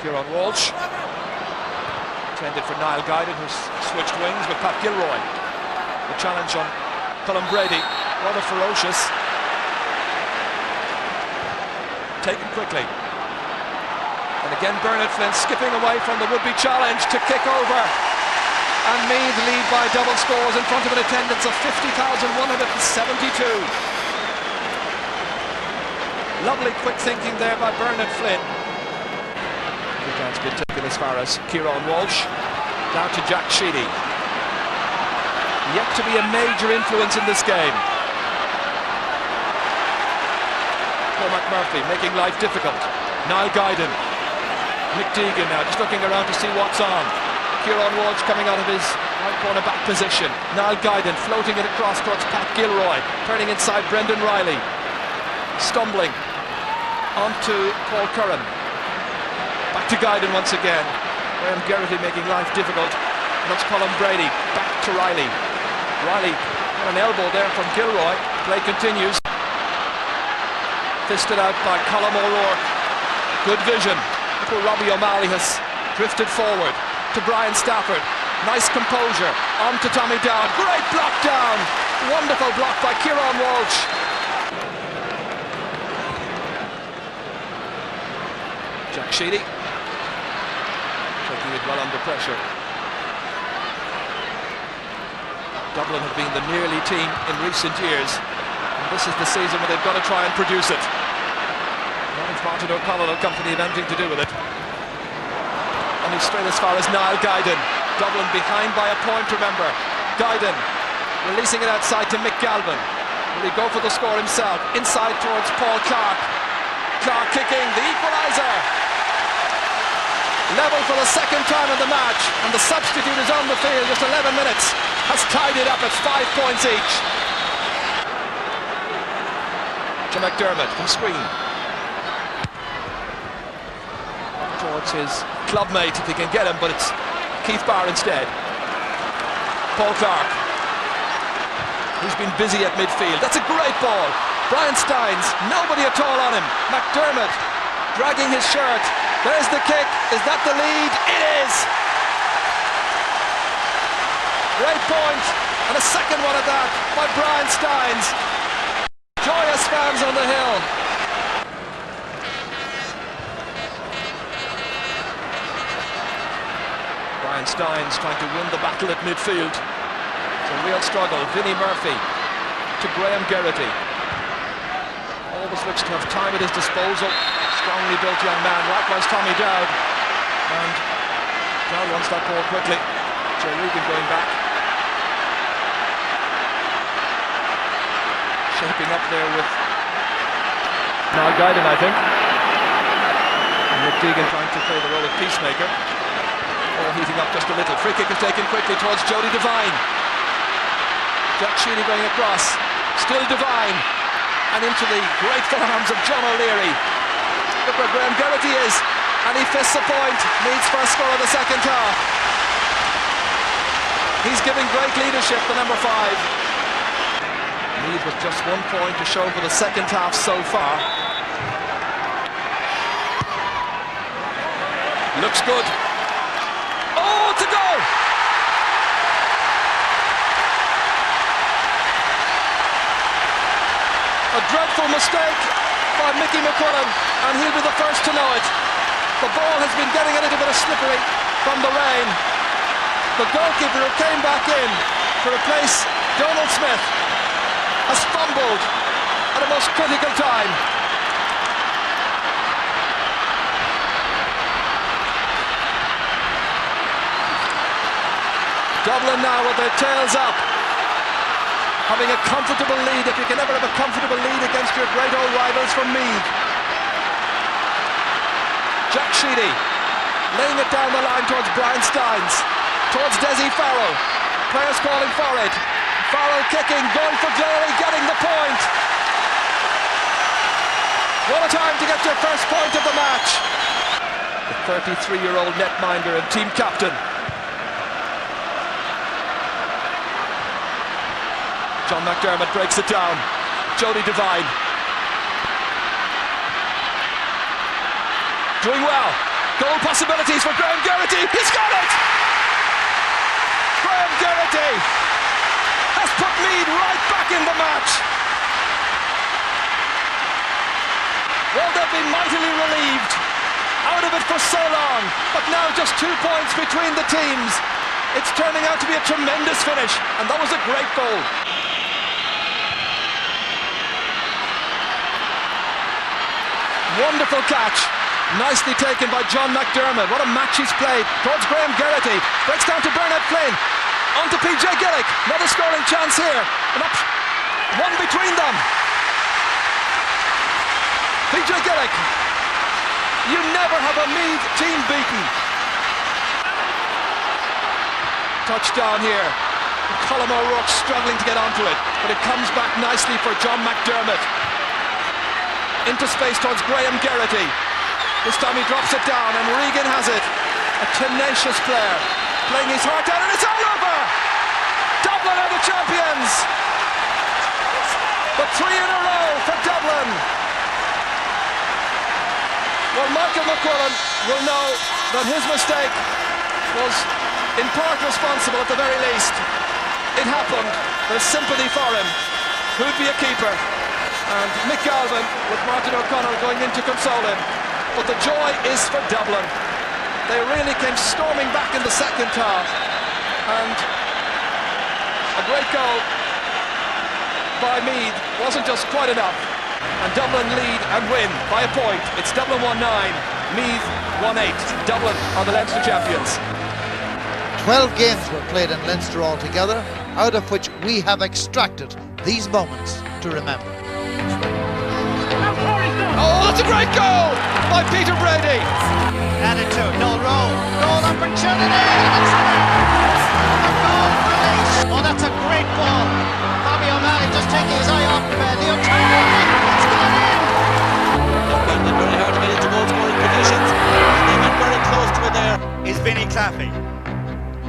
Kieran Walsh. Intended for Niall Guyden, who's switched wings with Pat Gilroy. The challenge on Colm Brady, rather ferocious. Taken quickly. And again Bernard Flynn skipping away from the would-be challenge to kick over. And Meath lead by double scores in front of an attendance of 50,172. Lovely quick thinking there by Bernard Flynn. That's been taken as far as Kieran Walsh. Down to Jack Sheedy. Yet to be a major influence in this game. Cormac Murphy making life difficult. Niall Guyden. Mick Deegan now just looking around to see what's on. Kieran Walsh coming out of his right corner back position. Niall Guyden floating it across towards Pat Gilroy. Turning inside Brendan Riley. Stumbling onto Paul Curran. Back to Guyden once again. Graham Geraghty making life difficult. And that's Colm Brady. Back to Riley. Riley got an elbow there from Gilroy. Play continues. Fisted out by Colm O'Rourke. Good vision. Look where Robbie O'Malley has drifted forward to Brian Stafford. Nice composure. On to Tommy Dowd. Great block down. Wonderful block by Kieran Walsh. Jack Sheedy. Taking it well under pressure. Dublin have been the nearly team in recent years. This is the season where they've got to try and produce it. Not if Martin O'Connell and company have anything to do with it. And he's straight as far as Niall Guyden. Dublin behind by a point, remember. Guyden releasing it outside to Mick Galvin. Will he go for the score himself? Inside towards Paul Clark. Clark kicking, the equaliser. Level for the second time in the match, and the substitute is on the field, just 11 minutes. Has tied it up at 5 points each. To McDermott from screen. Towards his clubmate if he can get him, but it's Keith Barr instead. Paul Clark. He's been busy at midfield. That's a great ball. Brian Steins, nobody at all on him. McDermott dragging his shirt. There's the kick. Is that the lead? It is! Great point. And a second one at that by Brian Steins. Joyous fans on the hill. Brian Steins trying to win the battle at midfield. It's a real struggle. Vinnie Murphy to Graham Geraghty. Always looks to have time at his disposal. Strongly built young man. Likewise Tommy Dowd. And Dowd wants that ball quickly. Joe Regan going back. Shaping up there with Niall Guyden, I think. And Mick Deegan trying to play the role of peacemaker. All heating up just a little. Free kick is taken quickly towards Jody Devine. Jack Sheedy going across. Still Devine. And into the grateful arms of John O'Leary. Look where Graham Geraghty is. And he fists a point. Needs first score of the second half. He's giving great leadership, the number 5. Meath with just 1 point to show for the second half so far. Looks good. Oh, to go! A dreadful mistake by Mickey McCullen, and he'll be the first to know it. The ball has been getting a little bit of slippery from the rain. The goalkeeper who came back in to replace Donald Smith has fumbled at a most critical time. Dublin now with their tails up, having a comfortable lead, if you can ever have a comfortable lead against your great old rivals from Meath. Jack Sheedy laying it down the line towards Brian Steins, towards Desi Farrell. Players calling for it. Farrell kicking, going for glory, getting the point. What a time to get your first point of the match. The 33-year-old netminder and team captain. John McDermott breaks it down. Jody Devine. Doing well. Goal possibilities for Graham Geraghty. He's got it! Graham Geraghty has put Meath right back in the match. Well, they've been mightily relieved. Out of it for so long. But now just 2 points between the teams. It's turning out to be a tremendous finish. And that was a great goal. Wonderful catch. Nicely taken by John McDermott. What a match he's played. Towards Graham Geraghty. Breaks down to Bernard Flynn. On to PJ Gillick. Another scoring chance here. And up. One between them. PJ Gillick. You never have a Meath team beaten. Touchdown here. Colm O'Rourke struggling to get onto it. But it comes back nicely for John McDermott. Into space towards Graham Geraghty. This time he drops it down and Regan has it. A tenacious player playing his heart out, and it's all over! Dublin are the champions! The 3 in a row for Dublin. Well, Michael McCullen will know that his mistake was in part responsible at the very least. It happened. There's sympathy for him. Who'd be a keeper? And Mick Galvin with Martin O'Connell going in to console him. But the joy is for Dublin. They really came storming back in the second half. And a great goal by Meath wasn't just quite enough. And Dublin lead and win by a point. It's Dublin 1-9, Meath 1-8. Dublin are the Leinster champions. 12 games were played in Leinster altogether, out of which we have extracted these moments to remember. Oh, that's a great goal by Peter Brady. Added to no roll. Goal opportunity. And it's there. A goal release. Oh, that's a great ball. Bobby O'Malley just taking his eye off Leo Tyrone. It's gone in. It's very hard to get into goal scoring positions. They went very close to it there. Is Vinny Claffey.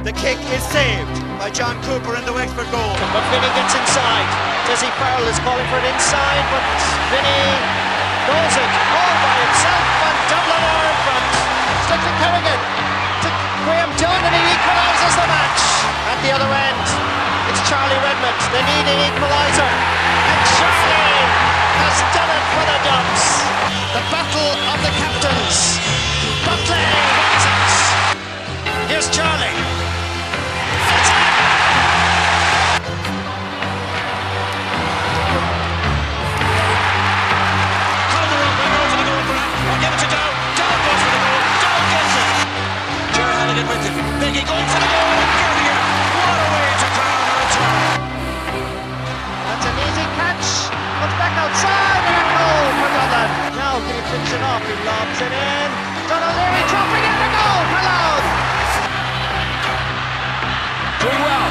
The kick is saved by John Cooper in the Wexford goal. But Vinny gets inside. Jesse Farrell is calling for it inside, but Vinny goes it all by himself, and Dublin are in front. Stickley Kerrigan to Graham Dunn, and he equalises the match. At the other end, it's Charlie Redmond. They need an equaliser, and Charlie has done it for the Dubs. The battle of the captains. Buckley wins it. Here's Charlie. Magee going for the goal. What a way to crown a return. That's an easy catch. Comes back outside and a goal for Dublin. Now can he finish it off? He lobs it in. Don O'Leary dropping in a goal for Louth. Doing well.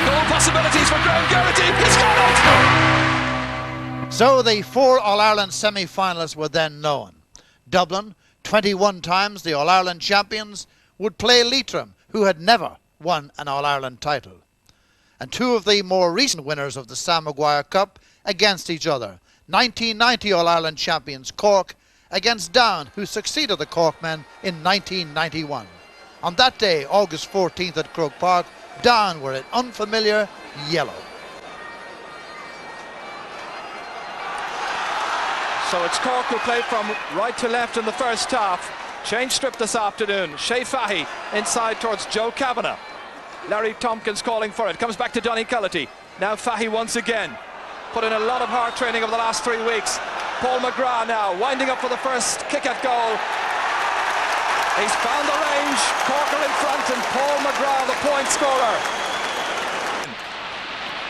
Goal possibilities for Graham Garrity. He's got it. So the 4 All-Ireland semi-finalists were then known. Dublin, 21 times the All-Ireland champions, would play Leitrim, who had never won an All-Ireland title. And 2 of the more recent winners of the Sam Maguire Cup against each other. 1990 All-Ireland champions Cork against Down, who succeeded the Cork men in 1991. On that day, August 14th at Croke Park, Down were in unfamiliar yellow. So it's Cork who played from right to left in the first half. Change strip this afternoon. Shea Fahy inside towards Joe Kavanagh. Larry Tompkins calling for it. Comes back to Donny Cullity. Now Fahy once again. Put in a lot of hard training over the last 3 weeks. Paul McGrath now winding up for the first kick at goal. He's found the range. Cork are in front and Paul McGrath the point scorer.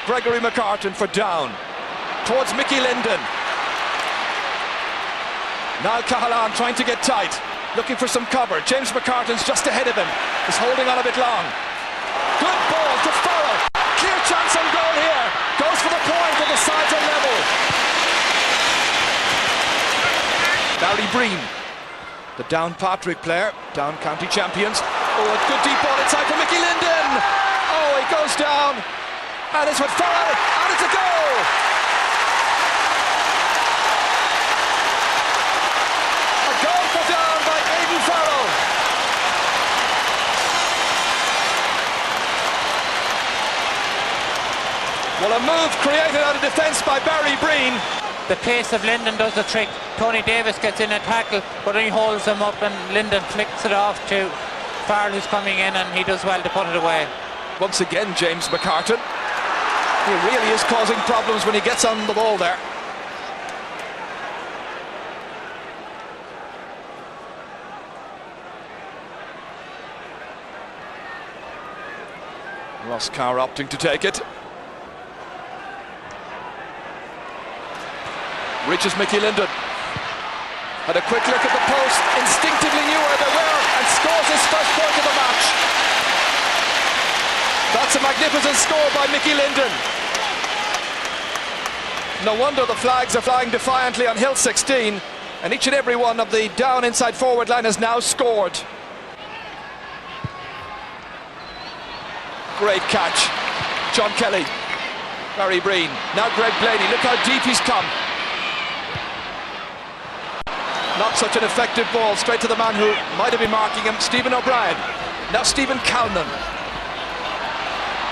Gregory McCartan for Down. Towards Mickey Linden. Now Cahalane trying to get tight. Looking for some cover. James McCartan's just ahead of him. He's holding on a bit long. Good ball to Farrell. Clear chance on goal here. Goes for the point and the sides are level. Barry Breen, the Down Patrick player. Down county champions. Oh, a good deep ball inside for Mickey Linden. Oh, he goes down. And it's with Farrell. And it's a goal. Well, a move created out of defence by Barry Breen. The pace of Linden does the trick. Tony Davis gets in a tackle, but he holds him up and Linden flicks it off to Farrell, who's coming in, and he does well to put it away. Once again, James McCartan. He really is causing problems when he gets on the ball there. Ross Carr opting to take it. Reaches Mickey Linden. Had a quick look at the post, instinctively knew where they were, and scores his first point of the match. That's a magnificent score by Mickey Linden. No wonder the flags are flying defiantly on Hill 16, and each and every one of the Down inside forward line has now scored. Great catch. John Kelly. Barry Breen. Now Greg Blaney. Look how deep he's come. Not such an effective ball. Straight to the man who might have been marking him, Stephen O'Brien. Now Stephen Calnan.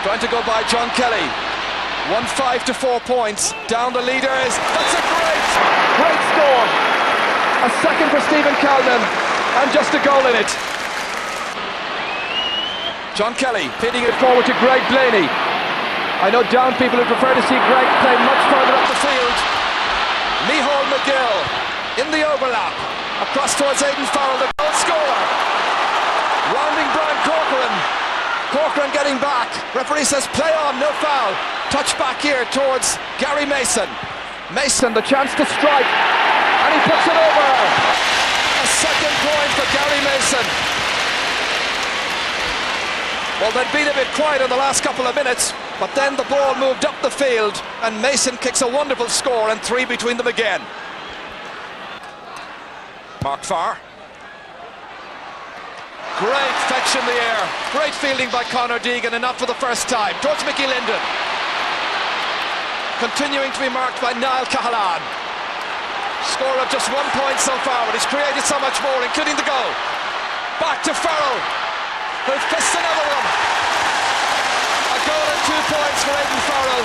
Trying to go by John Kelly. 1-5 to 4 points. Down the leader is. That's a great score. A second for Stephen Calnan. And just a goal in it. John Kelly feeding it forward to Greg Blaney. I know Down people would prefer to see Greg play much further up the field. Micheál McGill in the overlap. Across towards Aidan Farrell, the goal scorer. Rounding Brian Corcoran. Corcoran getting back. Referee says play on, no foul. Touch back here towards Gary Mason. Mason, the chance to strike. And he puts it over. A second point for Gary Mason. Well, they'd been a bit quiet in the last couple of minutes, but then the ball moved up the field and Mason kicks a wonderful score and 3 between them again. Mark Farr. Great fetch in the air. Great fielding by Conor Deegan, and not for the first time. Towards Mickey Linden. Continuing to be marked by Niall Cahalane. Score of just 1 point so far, but he's created so much more, including the goal. Back to Farrell, who fists another one. A goal and 2 points for Aidan Farrell.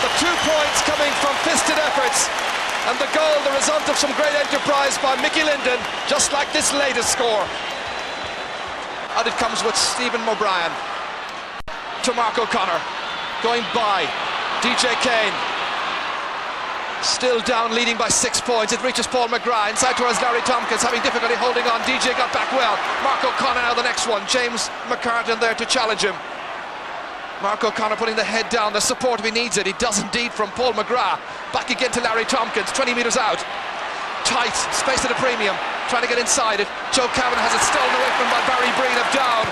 The 2 points coming from fisted efforts, and the goal the result of some great enterprise by Mickey Linden, just like this latest score. And it comes with Stephen O'Brien to Mark O'Connor, going by DJ Kane. Still down, leading by 6 points. It reaches Paul McGrath inside towards Larry Tompkins, having difficulty holding on. DJ got back well. Mark O'Connor now the next one. James McCartan there to challenge him. Mark O'Connor putting the head down. The support if he needs it. He does indeed from Paul McGrath. Back again to Larry Tompkins, 20 metres out. Tight, space at a premium, trying to get inside it. Joe Cavan has it stolen away from by Barry Breen of Down.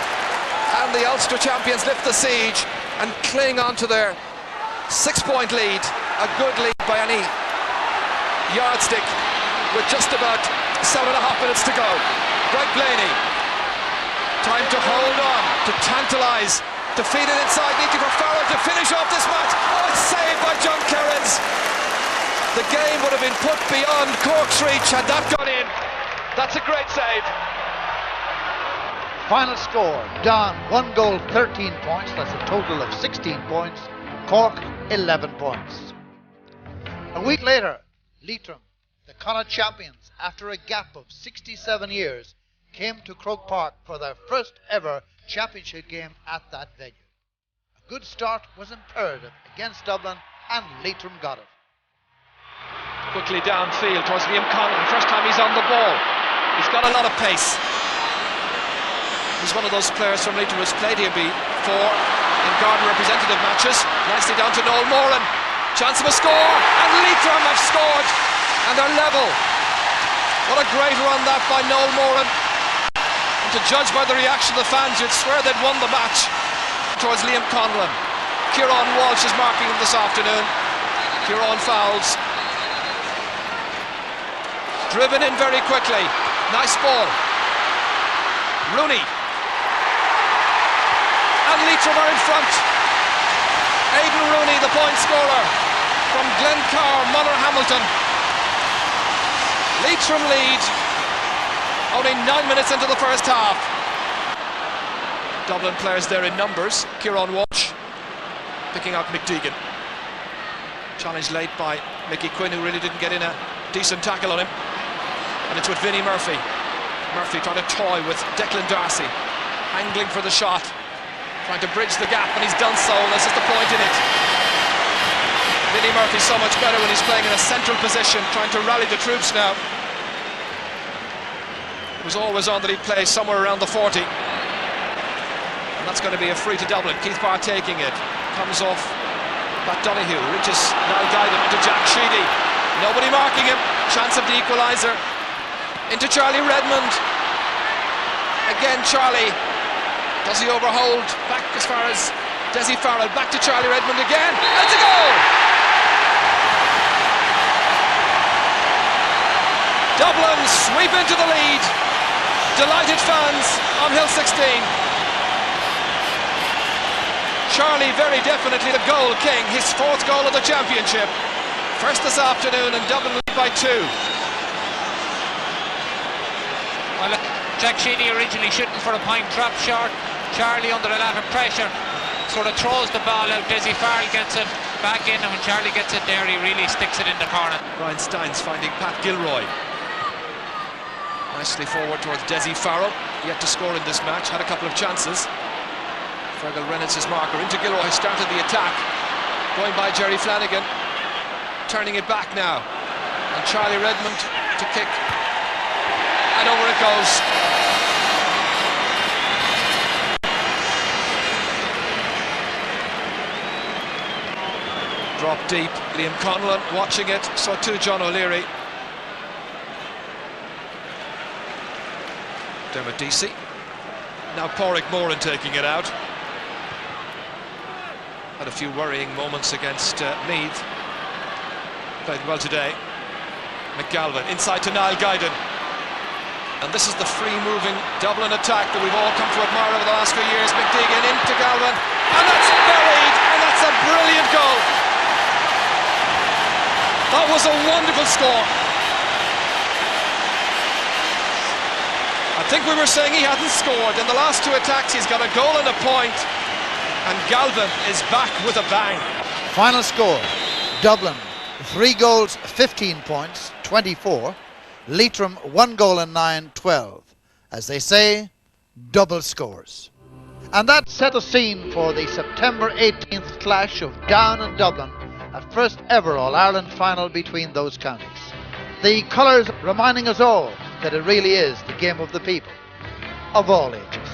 And the Ulster champions lift the siege and cling on to their 6 point lead. A good lead by any yardstick, with just about 7.5 minutes to go. Greg Blaney, time to hold on, to tantalise, to feed it inside, neatly for Farrell to finish off this match. Oh, it's saved by John Kerins. The game would have been put beyond Cork's reach had that gone in. That's a great save. Final score, Down 1 goal, 13 points. That's a total of 16 points. Cork 11 points. A week later, Leitrim, the Connaught champions, after a gap of 67 years, came to Croke Park for their first ever championship game at that venue. A good start was imperative against Dublin, and Leitrim got it. Quickly downfield towards Liam Conlon. First time he's on the ball. He's got a lot of pace. He's one of those players from Leitrim who's played here before in Garden representative matches. Nicely down to Noel Moran. Chance of a score, and Leitrim have scored, and they're level. What a great run that by Noel Moran. And to judge by the reaction of the fans, you'd swear they'd won the match. Towards Liam Conlon. Kieran Walsh is marking him this afternoon. Kieran fouls. Driven in very quickly. Nice ball. Rooney. And Leitrim are in front. Aidan Rooney, the point scorer from Glencar, Munner Hamilton. Leitrim lead, only 9 minutes into the first half. Dublin players there in numbers. Kieran Walsh picking out McDeegan. Challenge late by Mickey Quinn, who really didn't get in a decent tackle on him. And it's with Vinnie Murphy. Murphy trying to toy with Declan Darcy, angling for the shot, trying to bridge the gap, and he's done so, and this is the point in it. Vinnie Murphy's so much better when he's playing in a central position, trying to rally the troops now. It was always on that he'd play somewhere around the 40. And that's going to be a free to Dublin. Keith Barr taking it. Comes off Pat Donoghue, reaches Niall Guidan into Jack Sheedy. Nobody marking him. Chance of the equaliser. Into Charlie Redmond. Again Charlie. Does he overhold? Back as far as Dessie Farrell. Back to Charlie Redmond again. And it's a goal! Dublin sweep into the lead. Delighted fans on Hill 16. Charlie very definitely the goal king. His 4th goal of the championship. First this afternoon, and Dublin lead by 2. Well, Jack Sheedy originally shooting for a point, dropped short. Charlie under a lot of pressure sort of throws the ball out. Dessie Farrell gets it back in, and when Charlie gets it there, he really sticks it in the corner. Brian Steins finding Pat Gilroy. Nicely forward towards Dessie Farrell, yet to score in this match, had a couple of chances. Fergal Reynolds his marker, into Gilroy, started the attack. going by Jerry Flanagan, turning it back now, and Charlie Redmond to kick, and over it goes. Drop deep, Liam Conlon watching it, so too John O'Leary. Dermot Deasy, now Pádraig Moran taking it out. Had a few worrying moments against Meath. Played well today. McGalvin inside to Niall Guyden. And this is the free-moving Dublin attack that we've all come to admire over the last few years. McDeegan into Galvin, and that's buried, and that's a brilliant goal. That was a wonderful score. I think we were saying he hadn't scored. In the last two attacks, he's got a goal and a point. And Galvin is back with a bang. Final score, Dublin 3 goals, 15 points, 24. Leitrim 1 goal and 9, 12. As they say, double scores. And that set the scene for the September 18th clash of Down and Dublin, a first ever All-Ireland final between those counties. The colours reminding us all that it really is the game of the people, of all ages.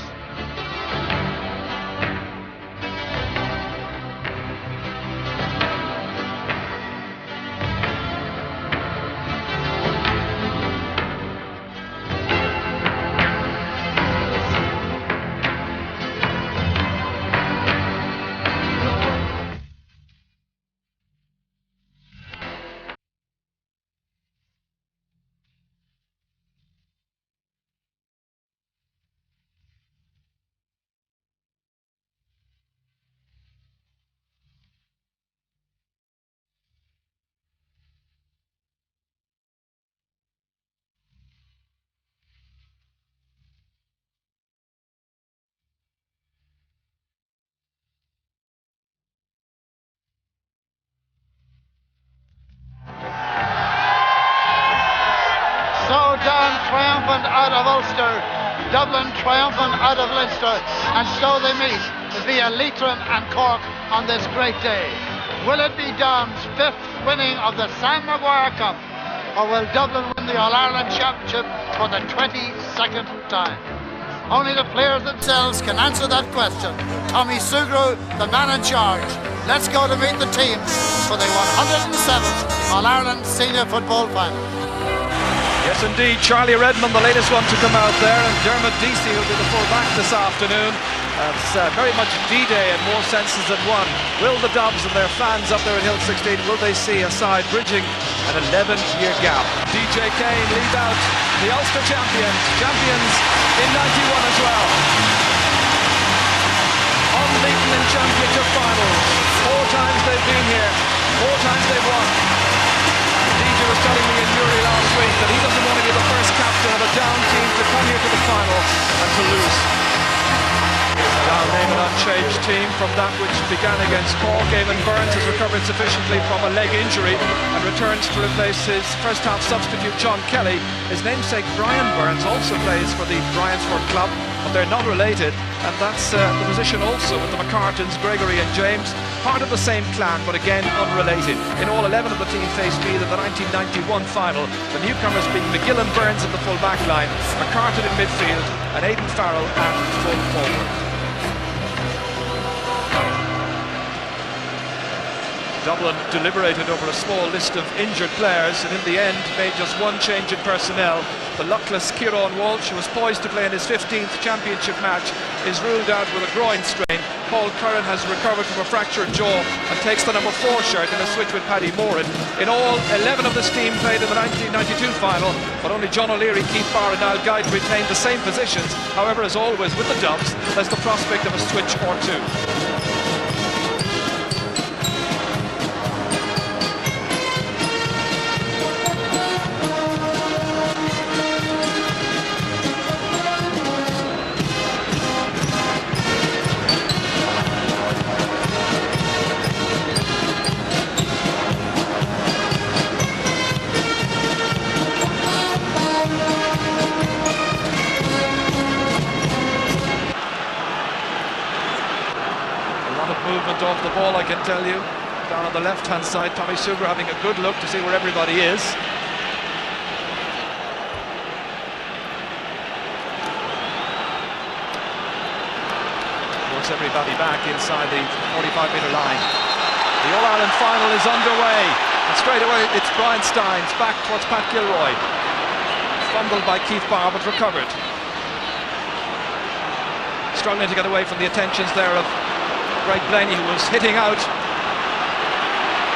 Down triumphant out of Ulster, Dublin triumphant out of Leinster, and so they meet via Leitrim and Cork on this great day. Will it be Down's 5th winning of the Sam Maguire Cup, or will Dublin win the All-Ireland Championship for the 22nd time? Only the players themselves can answer that question. Tommy Sugru, the man in charge. Let's go to meet the teams for the 107th All-Ireland Senior Football Final. Yes, indeed, Charlie Redmond, the latest one to come out there, and Dermot Deasy, who'll be the full-back this afternoon. It's very much D-Day in more senses than one. Will the Dubs and their fans up there in Hill 16, will they see a side bridging an 11-year gap? DJ Kane leads out the Ulster champions in 91 as well. Unbeaten in championship finals. 4 times they've been here, 4 times they've won. DJ was telling me in Newry last week that he doesn't want to be the first captain of a Down team to come here to the final and to lose. Down name an unchanged team from that which began against Cork. Eamon Burns has recovered sufficiently from a leg injury and returns to replace his first half substitute John Kelly. His namesake Brian Burns also plays for the Bryansford club, but they're not related, and that's the position also with the McCartans, Gregory and James. Part of the same clan, but again unrelated. In all, 11 of the team faced Meath in the 1991 final. The newcomers being McGill and Burns in the full back line, McCartan in midfield, and Aidan Farrell at full forward. Dublin deliberated over a small list of injured players and in the end made just one change in personnel. The luckless Kieran Walsh, who was poised to play in his 15th championship match, is ruled out with a groin strain. Paul Curran has recovered from a fractured jaw and takes the number 4 shirt in a switch with Paddy Moran. In all, 11 of this team played in the 1992 final, but only John O'Leary, Keith Barr and Niall Guyden retained the same positions. However, as always with the Dubs, there's the prospect of a switch or two. Off the ball, I can tell you. Down on the left-hand side, Tommy Sugar having a good look to see where everybody is. Works everybody back inside the 45-metre line. The All-Ireland final is underway. And straight away, it's Brian Steins back towards Pat Gilroy. Fumbled by Keith Barr, but recovered. Struggling to get away from the attentions there of Greg Blaney, who was hitting out.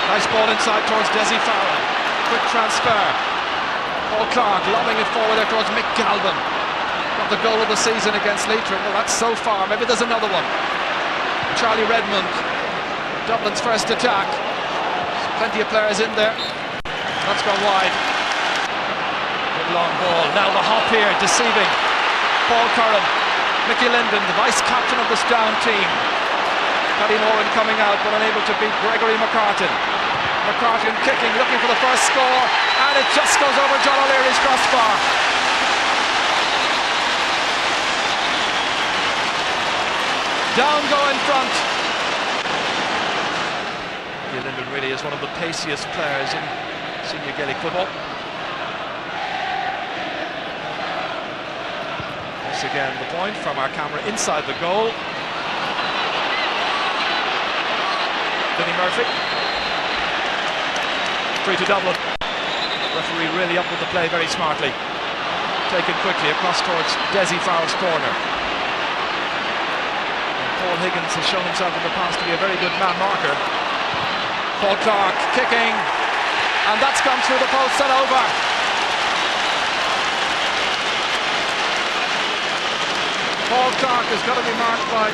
Nice ball inside towards Dessie Farrell. Quick transfer. Paul Clark lobbing it forward there towards Mick Galvin. Got the goal of the season against Leitrim. Well, that's so far. Maybe there's another one. Charlie Redmond, Dublin's first attack. Plenty of players in there. That's gone wide. Good long ball. Now the hop here, deceiving. Paul Curran, Mickey Linden, the vice-captain of this down team. Paddy Moran coming out, but unable to beat Gregory McCartan. McCartan kicking, looking for the first score, and it just goes over John O'Leary's crossbar. Down go in front. Mickey Linden really is one of the paciest players in senior Gaelic football. Once again, the point from our camera inside the goal. Vinnie Murphy. Free to Dublin. Referee really up with the play very smartly. Taken quickly across towards Dessie Farrell's corner. And Paul Higgins has shown himself in the past to be a very good man marker. Paul Clark kicking, and that's gone through the post and over. Paul Clark has got to be marked by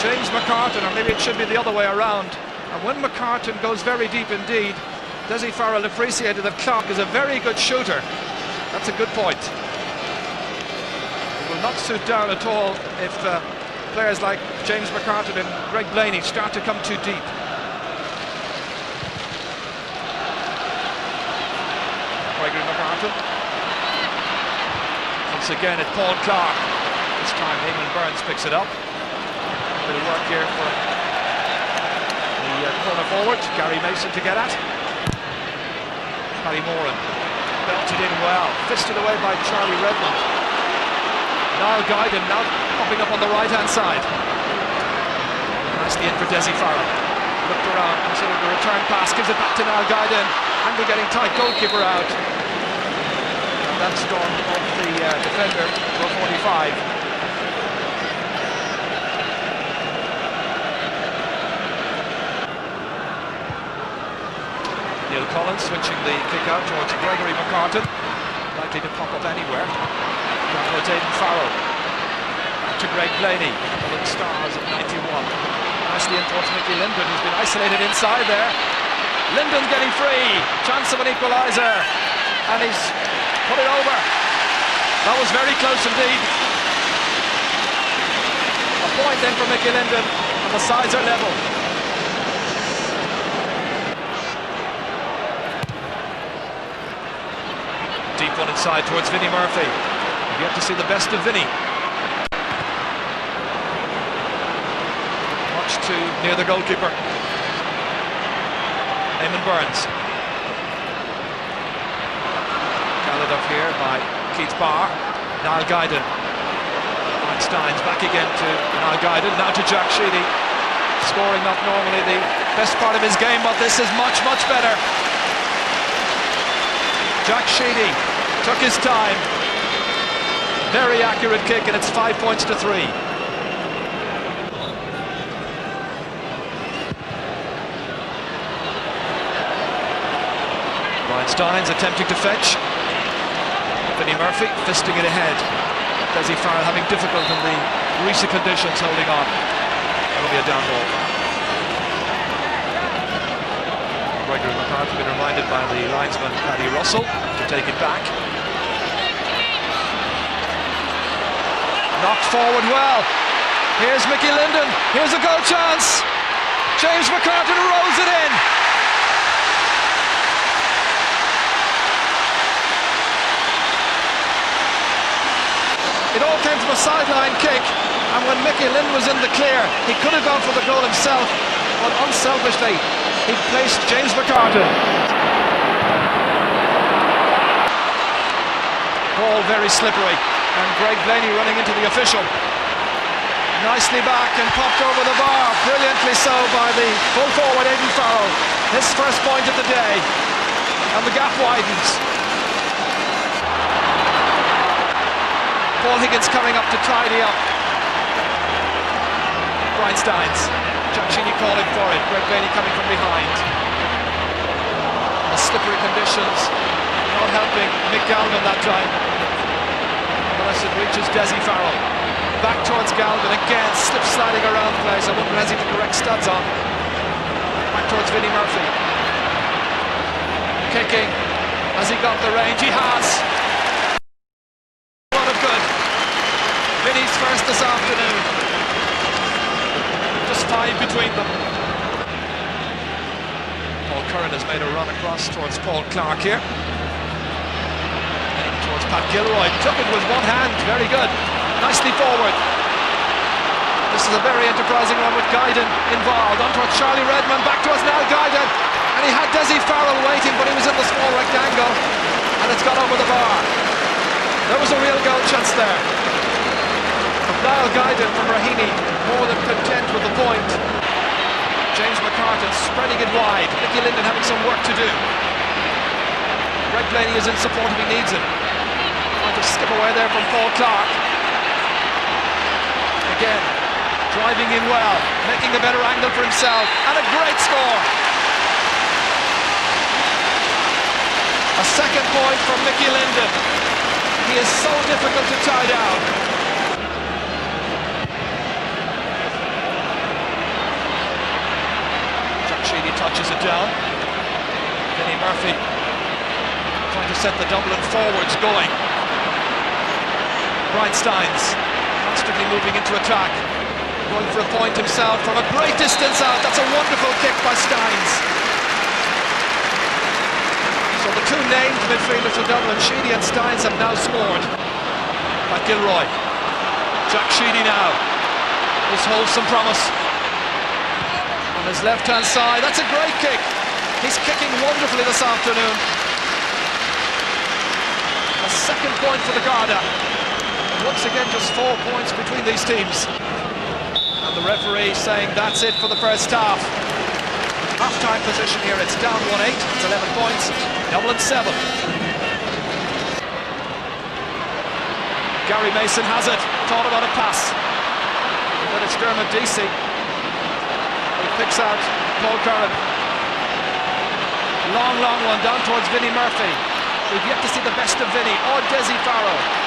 James McCartan, or maybe it should be the other way around. And when McCartan goes very deep indeed, Dessie Farrell appreciated that Clark is a very good shooter. That's a good point. It will not suit down at all if players like James McCartan and Greg Blaney start to come too deep. Gregory McCartan. Once again at Paul Clark. This time Eamon Burns picks it up. A bit of work here for the corner forward, Gary Mason to get at. Paddy Moran belted in well, fisted away by Charlie Redmond. Niall Guyden now popping up on the right hand side. Nicely in for Dessie Farrell. Looked around, considered the return pass, gives it back to Niall Guyden. Andy getting tight, goalkeeper out. And that's gone off the defender for 45. Neil Collins switching the kick out towards Gregory McCartan, likely to pop up anywhere. Down towards Aidan Farrell. Back to Greg Blaney, Dublin Stars at 91. Nicely in towards Mickey Linden, who's been isolated inside there. Linden's getting free, chance of an equaliser, and he's put it over. That was very close indeed. A point then for Mickey Linden, and the sides are level. Deep one inside towards Vinnie Murphy. You have to see the best of Vinnie. Much too near the goalkeeper. Eamon Burns. Gathered up here by Keith Barr. Niall Guyden. Mike Steins back again to Niall Guyden. Now to Jack Sheedy. Scoring not normally the best part of his game, but this is much, much better. Jack Sheedy took his time. Very accurate kick, and it's 5 points to 3. Brian Steins attempting to fetch. Vinnie Murphy fisting it ahead. Dessie Farrell having difficult in the recent conditions, holding on. That'll be a down ball. Gregory McCartan been reminded by the linesman Paddy Russell to take it back. Knocked forward well. Here's Mickey Linden. Here's a goal chance. James McCartan rolls it in. It all came from a sideline kick, and when Mickey Linden was in the clear, he could have gone for the goal himself, but unselfishly, He placed James McCartan. Ball very slippery, and Greg Blaney running into the official. Nicely back and popped over the bar, brilliantly so by the full forward Aidan Farrell. His first point of the day, and the gap widens. Paul Higgins coming up to tidy up. Brian Steins, Jack Sheedy calling for it, Greg Blaney coming from behind. The slippery conditions not helping Mick Galvin that time, unless it reaches Desi Farrell. Back towards Galvin again, slip sliding around the place. I wonder has he the correct studs on. Back towards Vinnie Murphy. Kicking, has he got the range? He has. A lot of good. Vinnie's first this afternoon. Just 5 between them. Paul Curran has made a run across towards Paul Clark here. Heading towards Pat Gilroy. Took it with one hand, very good. Nicely forward. This is a very enterprising one with Guyden involved. On towards Charlie Redmond, back towards Niall Guyden. And he had Desi Farrell waiting, but he was in the small rectangle. And it's gone over the bar. There was a real goal chance there. But Niall Guyden from Raheny, more than content with the point. James McCartan spreading it wide. Nicky Linden having some work to do. Greg Blaney is in support if he needs it. Trying to skip away there from Paul Clark. Again, driving in well, making a better angle for himself, and a great score. A second point from Mickey Linden. He is so difficult to tie down. Jack Sheedy touches it down. Vinnie Murphy trying to set the Dublin forwards going. Brian Steins constantly moving into attack, going for a point himself from a great distance out. That's a wonderful kick by Steins. So the two named midfielders of Dublin, Sheedy and Steins, have now scored. By Gilroy. Jack Sheedy now. This holds some promise. On his left-hand side, that's a great kick. He's kicking wonderfully this afternoon. A second point for the Garda. Once again, just 4 points between these teams. And the referee saying that's it for the first half. Half-time position here, it's down 1-8, it's 11 points, Dublin 7. Gary Mason has it, thought about a pass. But it's Dermot Deasy. He picks out Paul Curran. Long one down towards Vinnie Murphy. We've yet to see the best of Vinnie or Desi Farrell.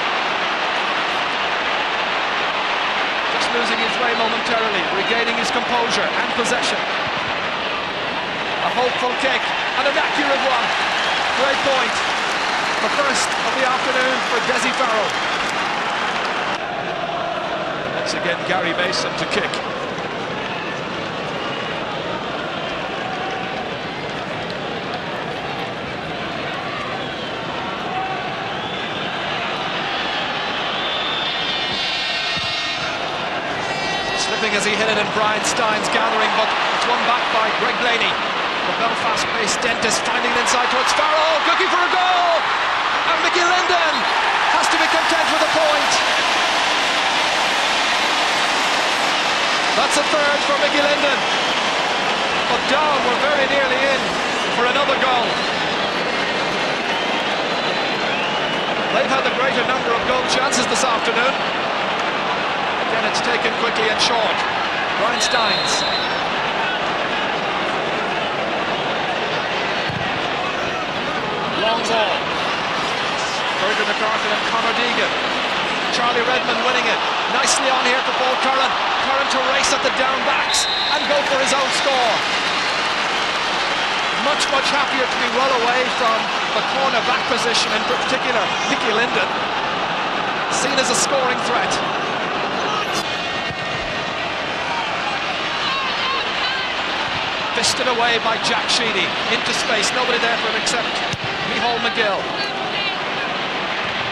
Losing his way momentarily, regaining his composure and possession. A hopeful kick and an accurate one. Great point. The first of the afternoon for Desi Farrell. Once again, Gary Mason to kick. As he hit it, and Brian Steins gathering, but it's won back by Greg Blaney. The Belfast-based dentist finding it inside towards Farrell, looking for a goal, and Mickey Linden has to be content with a point. That's a third for Mickey Linden, but Down were very nearly in for another goal. They've had the greater number of goal chances this afternoon. Again, it's taken quickly and short. Brian Steins. Long ball. Berger McCarthy and Conor Deegan. Charlie Redmond winning it. Nicely on here for Paul Curran. Curran to race at the down backs and go for his own score. Much happier to be well away from the corner back position, in particular Mickey Linden. Seen as a scoring threat. Fisted away by Jack Sheedy into space, nobody there for him except Micheál McGill.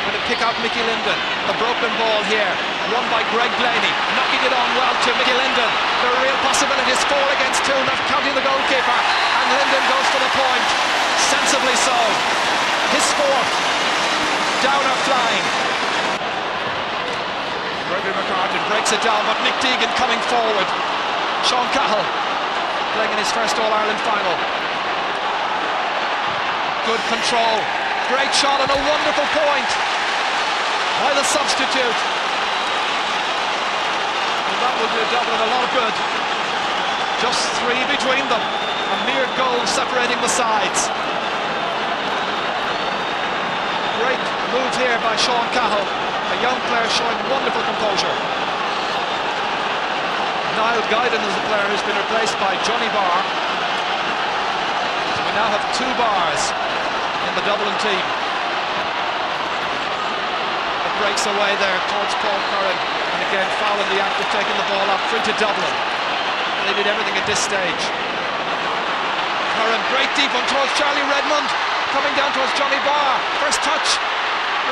Going to pick out Mickey Linden. The broken ball here. won by Greg Blaney, knocking it on well to Mickey Linden. There are real possibilities, 4 against 2, not counting the goalkeeper, and Linden goes for the point, sensibly so. His 4th, Downer flying. Gregory McCartan breaks it down, but Nick Deegan coming forward. Sean Cahill playing in his first All-Ireland final. Good control, great shot and a wonderful point by the substitute. And that will do Dublin a lot of good. Just 3 between them, a mere goal separating the sides. Great move here by Sean Cahill, a young player showing wonderful composure. Niall Guyden is the player who's been replaced by Johnny Barr. So we now have 2 Bars in the Dublin team. It breaks away there towards Paul Curran, and again foul in the act of taking the ball up, free to Dublin. They did everything at this stage. Curran, great deep one towards Charlie Redmond, coming down towards Johnny Barr. First touch,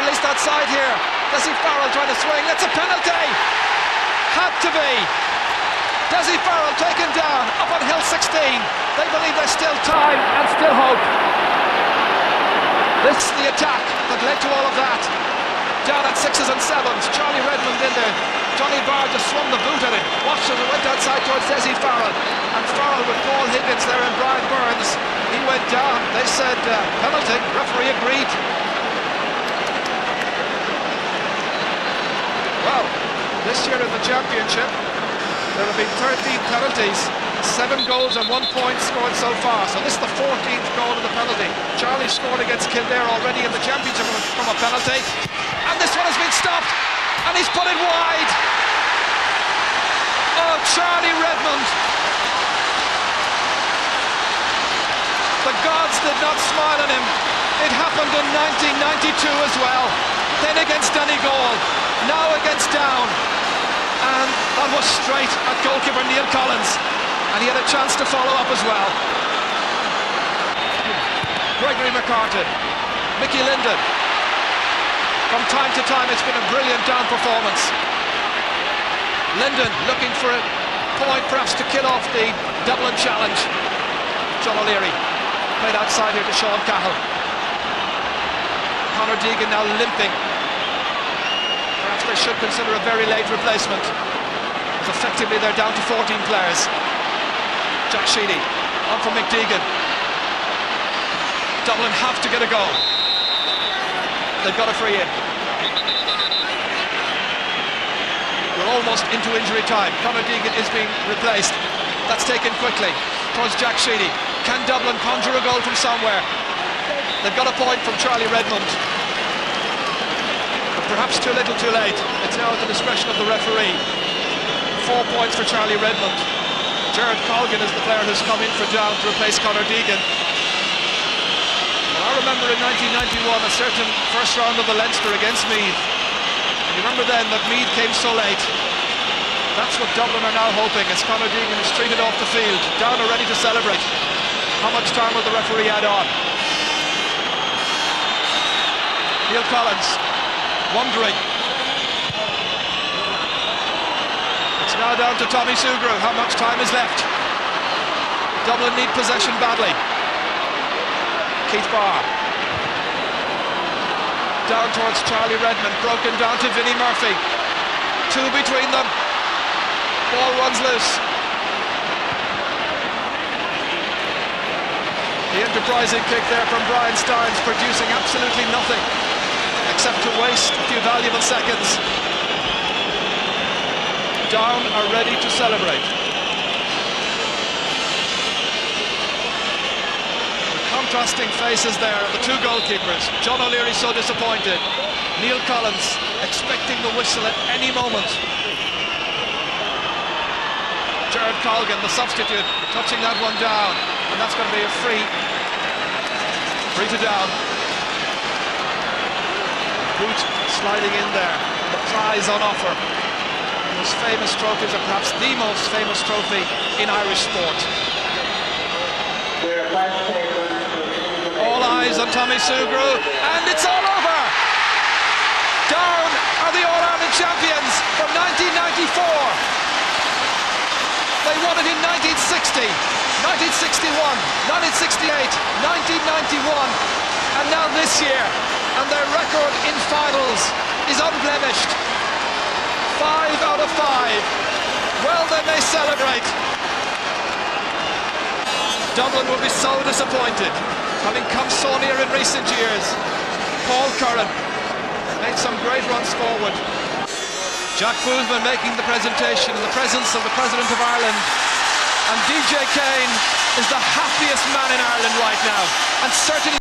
released outside here. Desi Farrell trying to swing, that's a penalty! Had to be! Desi Farrell taken down, up on hill 16. They believe there's still time and still hope. This is the attack that led to all of that. Down at 6s and 7s, Charlie Redmond in there. Johnny Barr just swung the boot at it. Watched as it went outside towards Desi Farrell. And Farrell with Paul Higgins there and Brian Burns. He went down. They said penalty. Referee agreed. Well, this year in the championship, there have been 13 penalties, 7 goals and 1 point scored so far. So this is the 14th goal of the penalty. Charlie scored against Kildare already in the championship from a penalty. And this one has been stopped. And he's put it wide. Oh, Charlie Redmond. The gods did not smile on him. It happened in 1992 as well. Then against Donegal. Now against Down. And that was straight at goalkeeper Neil Collins, and he had a chance to follow up as well. Gregory McCartan, Mickey Linden. From time to time it's been a brilliant Down performance. Linden looking for a point perhaps to kill off the Dublin challenge. John O'Leary played outside here to Sean Cahill. Conor Deegan now limping. Perhaps they should consider a very late replacement. Effectively they're down to 14 players. Jack Sheedy on for Mick Deegan. Dublin have to get a goal. They've got a free in. We're almost into injury time. Conor Deegan is being replaced. That's taken quickly towards Jack Sheedy. Can Dublin conjure a goal from somewhere? They've got a point from Charlie Redmond. Perhaps too little too late. It's now at the discretion of the referee. 4 points for Charlie Redmond. Gerard Colgan is the player who's come in for Down to replace Conor Deegan. Well, I remember in 1991 a certain first round of the Leinster against Meath. And you remember then that Meath came so late. That's what Dublin are now hoping as Conor Deegan is treated off the field. Down are ready to celebrate. How much time will the referee add on? Neil Collins wondering. It's now down to Tommy Sugru. How much time is left? Dublin need possession badly. Keith Barr. Down towards Charlie Redmond. Broken down to Vinnie Murphy. 2 between them. Ball runs loose. The enterprising kick there from Brian Starnes, producing absolutely nothing except to waste a few valuable seconds. Down are ready to celebrate. The contrasting faces there of the 2 goalkeepers. John O'Leary so disappointed. Neil Collins expecting the whistle at any moment. Gerard Colgan, the substitute, touching that one down, and that's going to be a free to Down. Boot sliding in there, the prize on offer. Those famous trophies are perhaps the most famous trophy in Irish sport. All eyes on Tommy Sugru, and it's all over! Down are the All-Ireland champions from 1994. They won it in 1960, 1961, 1968, 1991, and now this year. And their record in finals is unblemished. 5 out of 5. Well, they may celebrate. Dublin will be so disappointed, having come so near in recent years. Paul Curran made some great runs forward. Jack Boozman making the presentation in the presence of the President of Ireland. And DJ Kane is the happiest man in Ireland right now, and certainly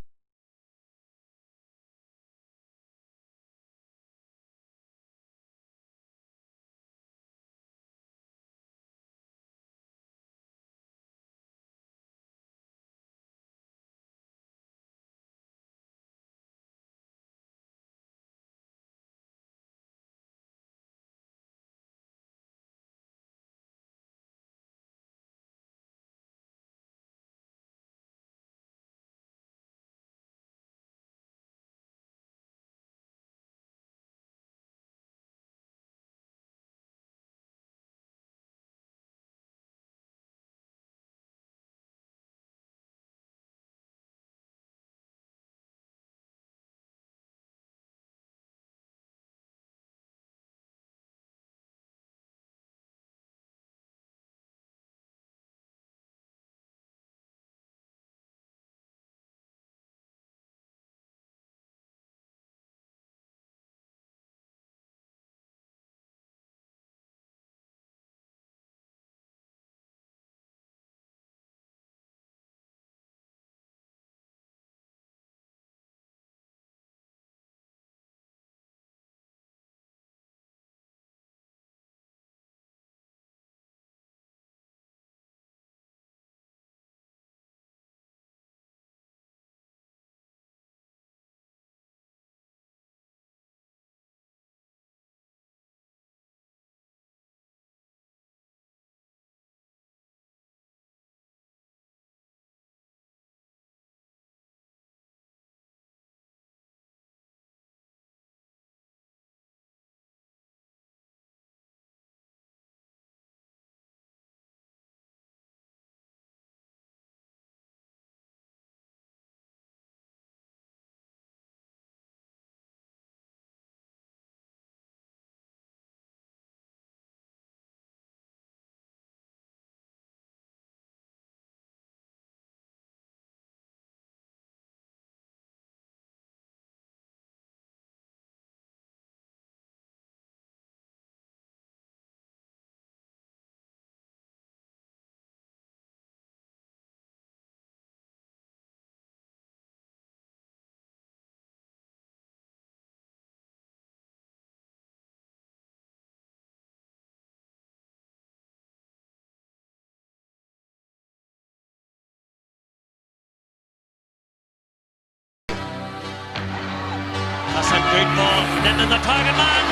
that's a great ball. Then the target man.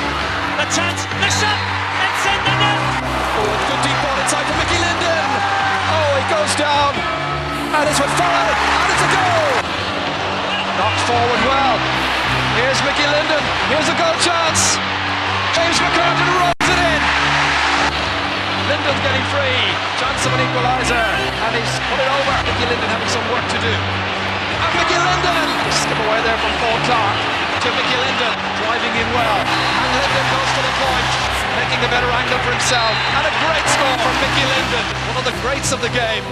The chance. The shot. It's in the net. Oh, good deep ball inside for Mickey Linden. Oh, he goes down. And it's with Farrell. And it's a goal. Knocked forward well. Here's Mickey Linden. Here's a goal chance. James McCurtain rolls it in. Linden's getting free. Chance of an equaliser. And he's put it over. Mickey Linden having some work to do. And Mickey Linden. Skip away there from Paul Clark to Mickey Linden. Driving in well. And Linden goes for the point. Making a better angle for himself. And a great score from Mickey Linden. One of the greats of the game.